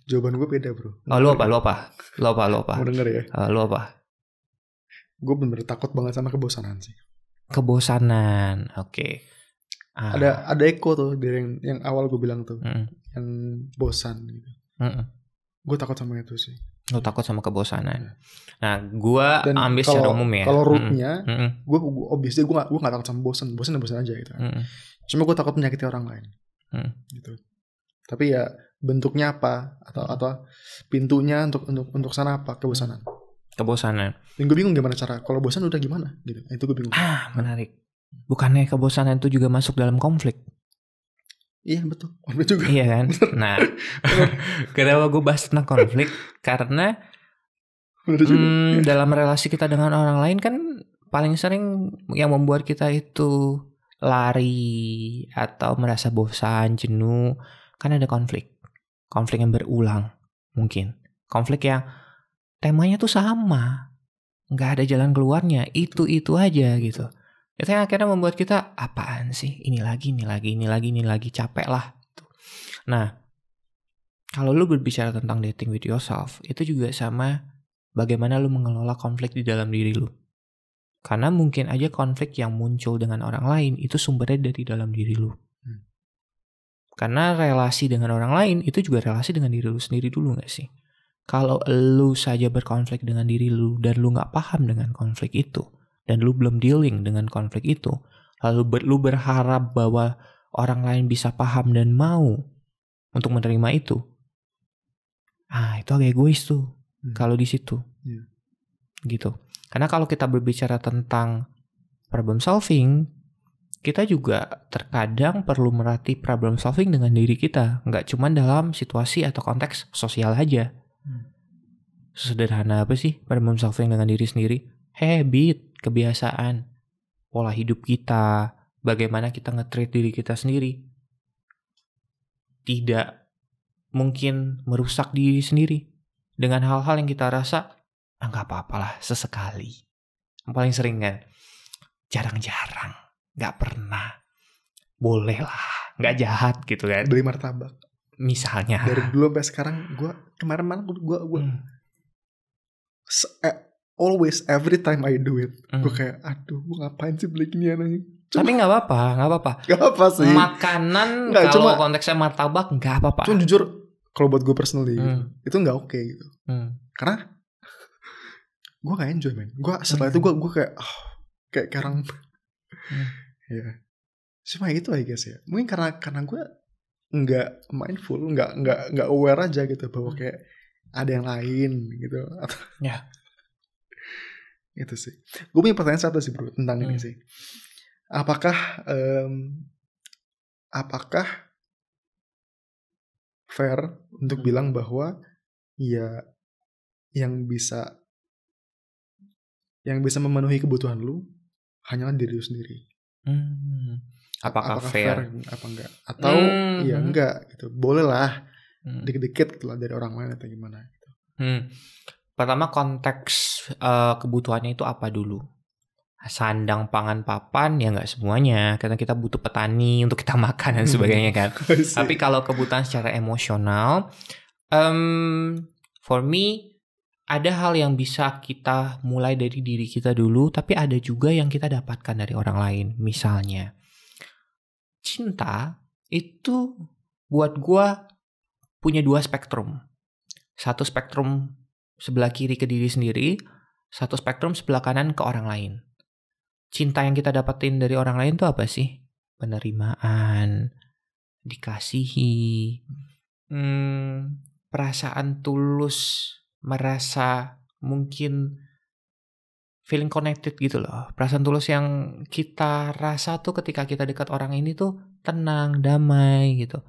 Jawaban gue beda bro. Lu apa? Mau denger ya? Lu apa? Gue bener-bener takut banget sama kebosanan sih. Kebosanan, oke. Ada eko tuh dari yang awal gue bilang tuh, yang bosan gitu. Gue takut sama itu sih. Lu takut sama kebosanan. Nah, gue ambil secara umum ya. Kalau rootnya, gue obviously gue nggak takut sama bosan aja gitu. Cuma gue takut menyakiti orang lain. Gitu. Tapi ya bentuknya apa atau pintunya untuk sana apa? Kebosanan. Dan gue bingung gimana cara kalau bosan udah gimana gitu. Itu gue bingung. Menarik. Bukannya kebosanan itu juga masuk dalam konflik? Iya betul. Konflik juga. Iya kan. Nah, kenapa gue bahas tentang konflik? Karena dalam relasi kita dengan orang lain kan paling sering yang membuat kita itu lari atau merasa bosan, jenuh, kan ada konflik yang berulang mungkin, konflik yang temanya tuh sama, nggak ada jalan keluarnya, itu aja gitu. Itu yang akhirnya membuat kita apaan sih, ini lagi, capek lah. Nah, kalau lu berbicara tentang dating with yourself, itu juga sama bagaimana lu mengelola konflik di dalam diri lu. Karena mungkin aja konflik yang muncul dengan orang lain itu sumbernya dari dalam diri lu. Karena relasi dengan orang lain itu juga relasi dengan diri lu sendiri dulu gak sih? Kalau lu saja berkonflik dengan diri lu dan lu gak paham dengan konflik itu, dan lu belum dealing dengan konflik itu, lalu lu berharap bahwa orang lain bisa paham dan mau untuk menerima itu, itu agak egois tuh kalau di situ. Gitu. Karena kalau kita berbicara tentang problem solving, kita juga terkadang perlu melatih problem solving dengan diri kita. Nggak cuma dalam situasi atau konteks sosial aja. Sesederhana apa sih problem solving dengan diri sendiri? Habit, kebiasaan, pola hidup kita, bagaimana kita nge-treat diri kita sendiri. Tidak mungkin merusak diri sendiri dengan hal-hal yang kita rasa nggak apa-apalah sesekali. Yang paling sering kan, jarang-jarang, nggak pernah, boleh lah, nggak jahat gitu kan. Beli martabak misalnya. Dari dulu sampai sekarang, gue kemarin gue always every time I do it, gue kayak aduh gue ngapain sih beli gini anaknya. Tapi nggak apa-apa sih. Makanan kalau konteksnya martabak nggak apa-apa. Cuma jujur kalau buat gue personally itu nggak oke gitu. Karena gue gak enjoy men. Gue setelah itu gue kayak sekarang ya cuma gitu I guess ya. Mungkin karena gue nggak mindful, nggak aware aja gitu bahwa kayak ada yang lain gitu. Ya. Itu sih. Gue punya pertanyaan satu sih bro tentang ini sih. Apakah apakah fair untuk bilang bahwa ya yang bisa memenuhi kebutuhan lu hanyalah diri lu sendiri. Apakah fair? Apa enggak? Atau ya enggak gitu. Boleh lah dikit-dikit gitu lah dari orang lain atau gimana gitu. Pertama, konteks kebutuhannya itu apa dulu? Sandang, pangan, papan ya nggak semuanya, karena kita butuh petani untuk kita makan dan sebagainya kan. Tapi kalau kebutuhan secara emosional, for me ada hal yang bisa kita mulai dari diri kita dulu, tapi ada juga yang kita dapatkan dari orang lain. Misalnya cinta itu buat gua punya 2 spektrum. Satu spektrum sebelah kiri ke diri sendiri, satu spektrum sebelah kanan ke orang lain. Cinta yang kita dapetin dari orang lain tuh apa sih? Penerimaan, dikasihi, perasaan tulus, merasa mungkin feeling connected gitu loh. Perasaan tulus yang kita rasa tuh ketika kita dekat orang ini tuh tenang, damai gitu.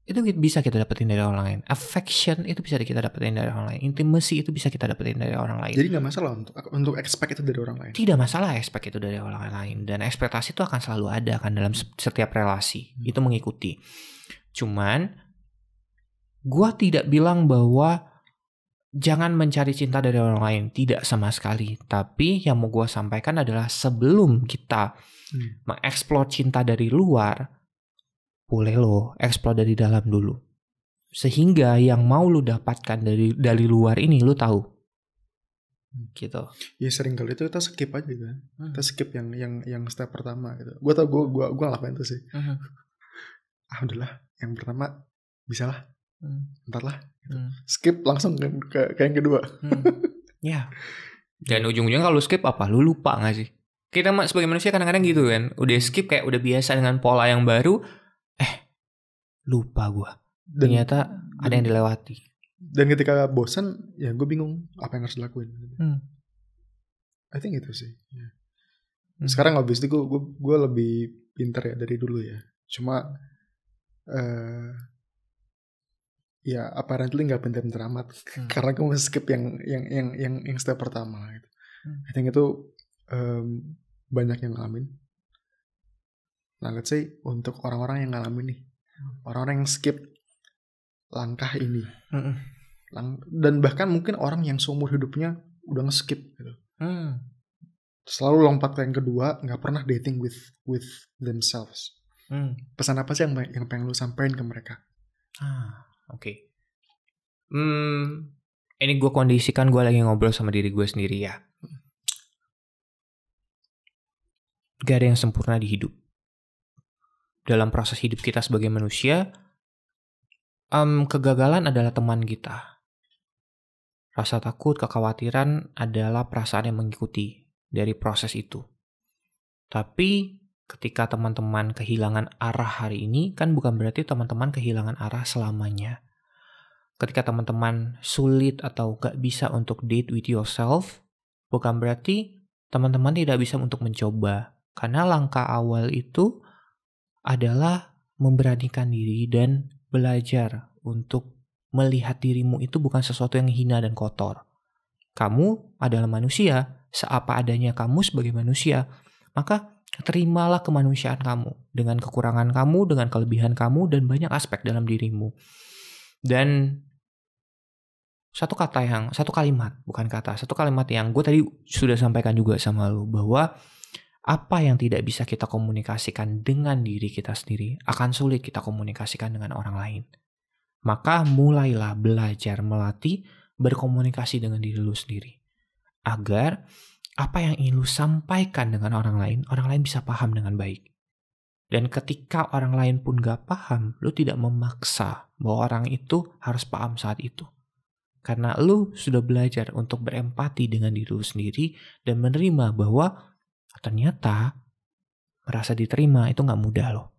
Itu bisa kita dapetin dari orang lain. Affection itu bisa kita dapetin dari orang lain. Intimacy itu bisa kita dapetin dari orang lain. Jadi gak masalah untuk expect itu dari orang lain? Tidak masalah expect itu dari orang lain. Dan ekspektasi itu akan selalu ada kan dalam setiap relasi. Itu mengikuti. Cuman gua tidak bilang bahwa jangan mencari cinta dari orang lain. Tidak sama sekali. Tapi yang mau gua sampaikan adalah sebelum kita mengeksplor cinta dari luar, boleh lo eksplor dari dalam dulu. Sehingga yang mau lo dapatkan dari luar ini lo tahu. Gitu. Ya sering kali itu kita skip aja kan. Kita skip yang step pertama gitu. Gue tau gue ngelakuin itu sih. Udahlah, yang pertama bisa lah. Ntar lah. Gitu. Skip langsung ke yang kedua. Ya. Dan ujung-ujungnya kalau skip apa? Lu lupa gak sih? Kita sebagai manusia kadang-kadang gitu kan. Udah skip kayak udah biasa dengan pola yang baru. Lupa gue. Ternyata ada yang dilewati. Dan ketika bosan, ya gue bingung apa yang harus dilakuin. I think itu sih. Ya. Sekarang obviously gue lebih pintar ya dari dulu ya. Cuma ya apparently nggak pintar-pintar amat. Karena gue masih skip yang step pertama. Gitu. I think itu banyak yang ngalamin. Nah, let's say untuk orang-orang yang ngalamin nih, orang-orang yang skip langkah ini, dan bahkan mungkin orang yang seumur hidupnya udah nge-skip gitu, selalu lompat ke yang kedua, nggak pernah dating with themselves. Pesan apa sih yang pengen lu sampaikan ke mereka? Oke. Ini gue kondisikan gue lagi ngobrol sama diri gue sendiri ya. Gak ada yang sempurna di hidup. Dalam proses hidup kita sebagai manusia, kegagalan adalah teman kita. Rasa takut, kekhawatiran adalah perasaan yang mengikuti dari proses itu. Tapi ketika teman-teman kehilangan arah hari ini, kan bukan berarti teman-teman kehilangan arah selamanya. Ketika teman-teman sulit atau gak bisa untuk date with yourself, bukan berarti teman-teman tidak bisa untuk mencoba. Karena langkah awal itu adalah memberanikan diri dan belajar untuk melihat dirimu itu bukan sesuatu yang hina dan kotor. Kamu adalah manusia, seapa adanya kamu sebagai manusia. Maka terimalah kemanusiaan kamu dengan kekurangan kamu, dengan kelebihan kamu, dan banyak aspek dalam dirimu. Dan satu kalimat yang gue tadi sudah sampaikan juga sama lu, bahwa apa yang tidak bisa kita komunikasikan dengan diri kita sendiri akan sulit kita komunikasikan dengan orang lain. Maka mulailah belajar melatih berkomunikasi dengan diri lu sendiri. Agar apa yang ingin lu sampaikan dengan orang lain bisa paham dengan baik. Dan ketika orang lain pun gak paham, lu tidak memaksa bahwa orang itu harus paham saat itu. Karena lu sudah belajar untuk berempati dengan diri lu sendiri dan menerima bahwa ternyata merasa diterima itu gak mudah loh.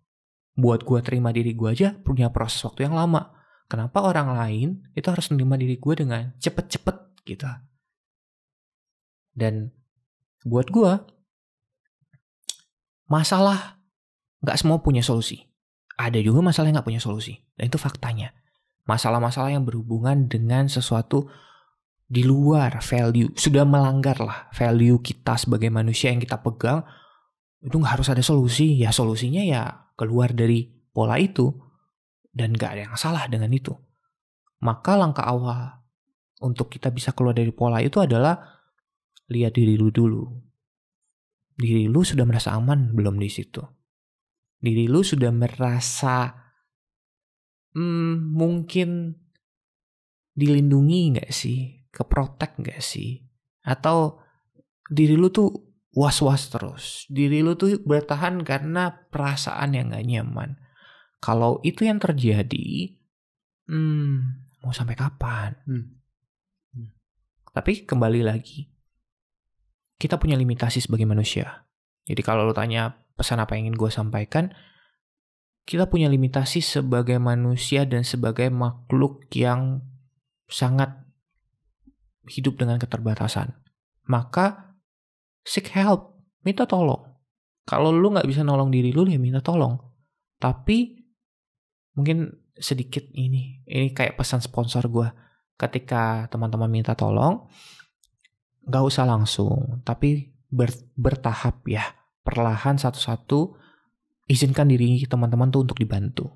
Buat gue terima diri gue aja punya proses waktu yang lama. Kenapa orang lain itu harus menerima diri gue dengan cepet-cepet gitu. Dan buat gue, masalah gak semua punya solusi. ada juga masalah yang gak punya solusi. Dan itu faktanya. Masalah-masalah yang berhubungan dengan sesuatu di luar value, sudah melanggar lah value kita sebagai manusia yang kita pegang, itu gak harus ada solusi. Ya solusinya ya keluar dari pola itu. Dan gak ada yang salah dengan itu. Maka langkah awal untuk kita bisa keluar dari pola itu adalah lihat diri lu dulu. Diri lu sudah merasa aman belum di situ? Diri lu sudah merasa mungkin dilindungi gak sih? Keprotek gak sih? Atau diri lu tuh was-was terus? Diri lu tuh bertahan karena perasaan yang gak nyaman. Kalau itu yang terjadi, mau sampai kapan? Tapi kembali lagi, kita punya limitasi sebagai manusia. Jadi kalau lu tanya pesan apa yang ingin gue sampaikan, kita punya limitasi sebagai manusia dan sebagai makhluk yang sangat hidup dengan keterbatasan. Maka seek help, minta tolong. Kalau lu gak bisa nolong diri lu, ya minta tolong. Tapi mungkin sedikit ini kayak pesan sponsor gue. Ketika teman-teman minta tolong, gak usah langsung, tapi bertahap ya. Perlahan satu-satu, izinkan diri teman-teman tuh untuk dibantu.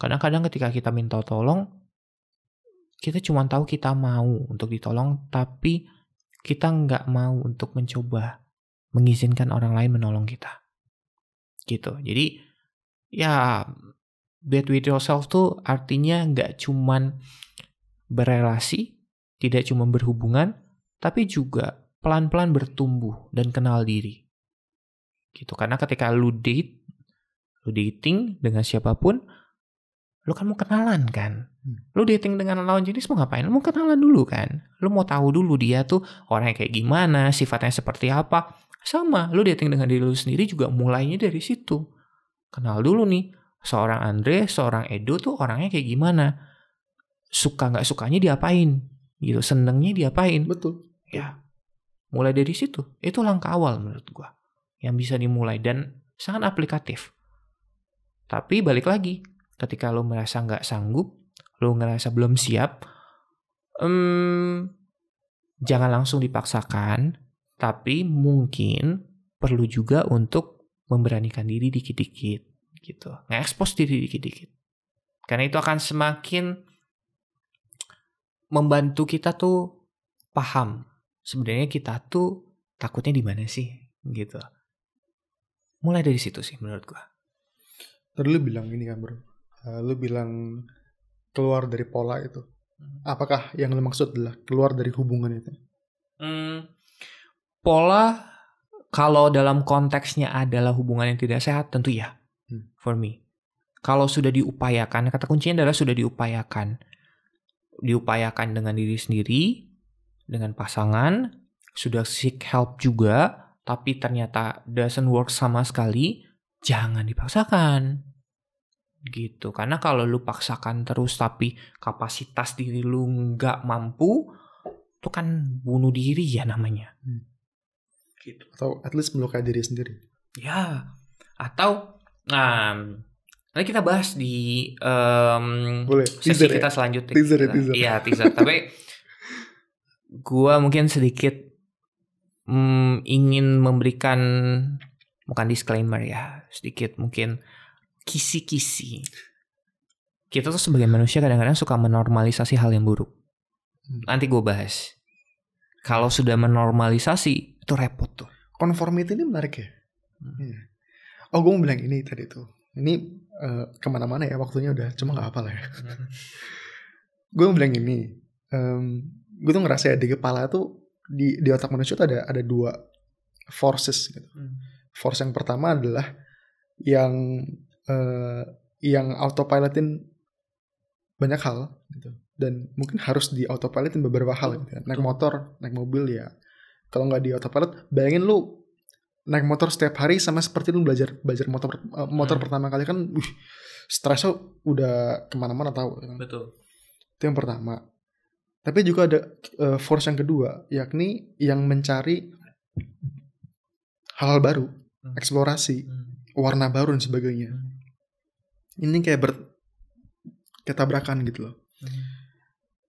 Kadang-kadang ketika kita minta tolong, kita cuma tahu kita mau untuk ditolong, tapi kita nggak mau untuk mencoba mengizinkan orang lain menolong kita. Gitu. Jadi ya be with yourself tuh artinya nggak cuman berelasi, tidak cuma berhubungan, tapi juga pelan-pelan bertumbuh dan kenal diri. Gitu. Karena ketika lu dating dengan siapapun, lu kan mau kenalan kan. Lu dating dengan lawan jenis mau ngapain? Lu mau kenalan dulu kan. Lu mau tahu dulu dia tuh orangnya kayak gimana, sifatnya seperti apa. Sama, lu dating dengan diri lu sendiri juga mulainya dari situ. Kenal dulu nih, seorang Andre, seorang Edo tuh orangnya kayak gimana. Suka gak sukanya diapain gitu, senengnya diapain. Betul. Ya, mulai dari situ. Itu langkah awal menurut gua yang bisa dimulai dan sangat aplikatif. Tapi balik lagi, ketika lo merasa gak sanggup, lo ngerasa belum siap, jangan langsung dipaksakan, tapi mungkin perlu juga untuk memberanikan diri dikit-dikit gitu, nge-expose diri dikit-dikit. Karena itu akan semakin membantu kita tuh paham sebenarnya kita tuh takutnya di mana sih gitu. Mulai dari situ sih menurut gua. Tadi lu bilang ini kan bro, lu bilang keluar dari pola itu. Apakah yang lu maksud adalah keluar dari hubungan itu? Pola kalau dalam konteksnya adalah hubungan yang tidak sehat, tentu ya. For me. Kalau sudah diupayakan, kata kuncinya adalah sudah diupayakan. Diupayakan dengan diri sendiri, dengan pasangan, sudah seek help juga, tapi ternyata doesn't work sama sekali, jangan dipaksakan. Gitu. Karena kalau lu paksakan terus tapi kapasitas diri lu nggak mampu, itu kan bunuh diri ya namanya. Gitu. Atau at least melukai diri sendiri. Ya. Atau nanti kita bahas di sesi kita selanjutnya. Teaser. Iya, teaser. Tapi gua mungkin sedikit ingin memberikan bukan disclaimer ya, sedikit mungkin kisi-kisi. Kita tuh sebagai manusia kadang-kadang suka menormalisasi hal yang buruk. Nanti gue bahas. Kalau sudah menormalisasi itu repot tuh. Conformity ini menarik ya. Oh, gue mau bilang ini tadi tuh. Ini kemana-mana ya waktunya udah, cuma nggak apa lah ya. Gue mau bilang ini. Gue tuh ngerasa ya di kepala tuh di otak manusia tuh ada dua forces gitu. Force yang pertama adalah yang autopilotin banyak hal gitu. Dan mungkin harus di autopilotin beberapa hal gitu. Naik motor, naik mobil ya. Kalau nggak di autopilot, bayangin lu naik motor setiap hari sama seperti lu belajar motor pertama kali kan, stresnya udah kemana-mana tahu. Kan? Betul. Itu yang pertama. Tapi juga ada force yang kedua, yakni yang mencari hal-hal baru, eksplorasi, warna baru dan sebagainya. ini kayak tabrakan gitu loh.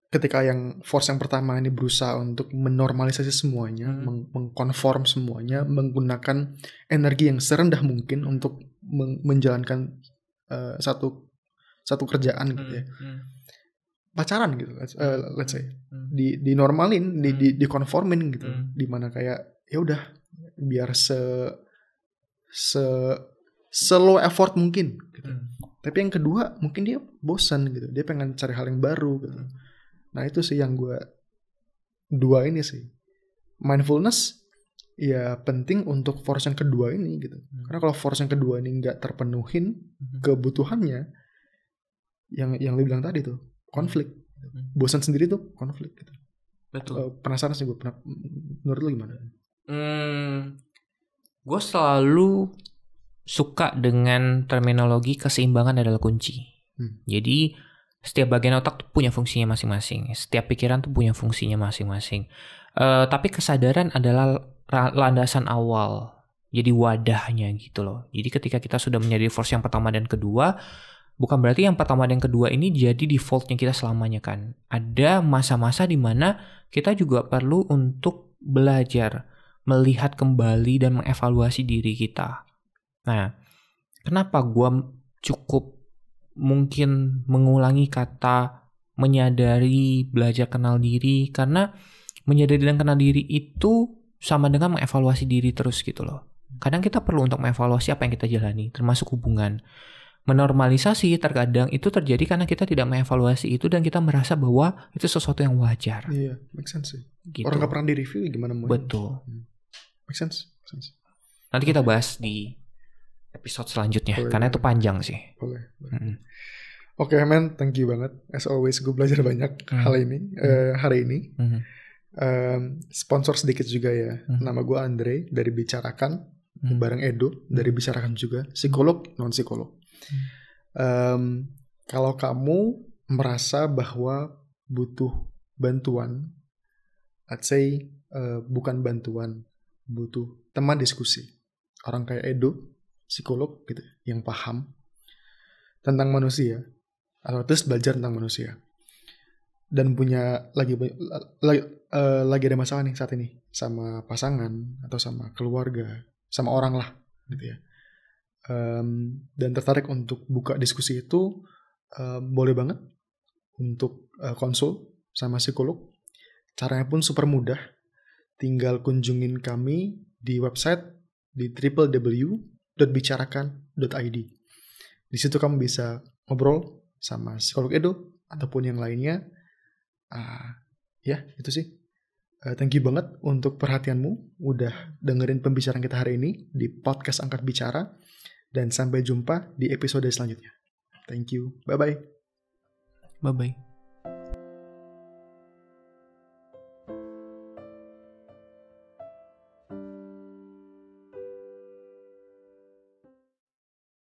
Ketika yang force yang pertama ini berusaha untuk menormalisasi semuanya, mengkonform semuanya, menggunakan energi yang serendah mungkin untuk menjalankan satu kerjaan gitu ya. Pacaran gitu, let's say, dinormalin, dikonformin gitu, dimana kayak ya udah biar slow effort mungkin gitu. Tapi yang kedua mungkin dia bosan gitu, dia pengen cari hal yang baru gitu. Nah itu sih yang gue dua ini sih, mindfulness ya penting untuk force yang kedua ini gitu. Karena kalau force yang kedua ini nggak terpenuhin kebutuhannya, yang lu bilang tadi tuh konflik, bosan sendiri tuh konflik gitu. Betul. Penasaran sih gue, menurut lu gimana? Gue selalu suka dengan terminologi keseimbangan adalah kunci. Jadi setiap bagian otak tuh punya fungsinya masing-masing. Setiap pikiran tuh punya fungsinya masing-masing. Tapi kesadaran adalah landasan awal. Jadi wadahnya gitu loh. Jadi ketika kita sudah menjadi force yang pertama dan kedua, bukan berarti yang pertama dan kedua ini jadi defaultnya kita selamanya kan. Ada masa-masa di mana kita juga perlu untuk belajar, melihat kembali dan mengevaluasi diri kita. Nah, kenapa gue cukup mungkin mengulangi kata menyadari, belajar kenal diri, karena menyadari dan kenal diri itu sama dengan mengevaluasi diri terus gitu loh. Kadang kita perlu untuk mengevaluasi apa yang kita jalani, termasuk hubungan. Menormalisasi terkadang itu terjadi karena kita tidak mengevaluasi itu dan kita merasa bahwa itu sesuatu yang wajar. Iya, make sense sih. Gitu. Orang gak pernah di-review gimana mau. Betul. Make sense. Nanti kita bahas di episode selanjutnya, karena itu panjang sih. Boleh. Oke, man, thank you banget. As always, gue belajar banyak hari ini. Sponsor sedikit juga ya. Nama gue Andre dari Bicarakan, bareng Edo dari Bicarakan juga. Psikolog, non psikolog. Kalau kamu merasa bahwa butuh bantuan, let's say bukan bantuan, butuh teman diskusi, orang kayak Edo, psikolog gitu, yang paham tentang manusia atau terus belajar tentang manusia dan punya lagi ada masalah nih saat ini sama pasangan atau sama keluarga, sama orang lah gitu ya, dan tertarik untuk buka diskusi itu, boleh banget untuk konsul sama psikolog. Caranya pun super mudah, tinggal kunjungin kami di website di www.bicarakan.id. Di situ kamu bisa ngobrol sama psikolog Edo ataupun yang lainnya. Ya, itu sih. Thank you banget untuk perhatianmu, udah dengerin pembicaraan kita hari ini di podcast Angkat Bicara, dan sampai jumpa di episode selanjutnya. Thank you. Bye-bye. Bye-bye.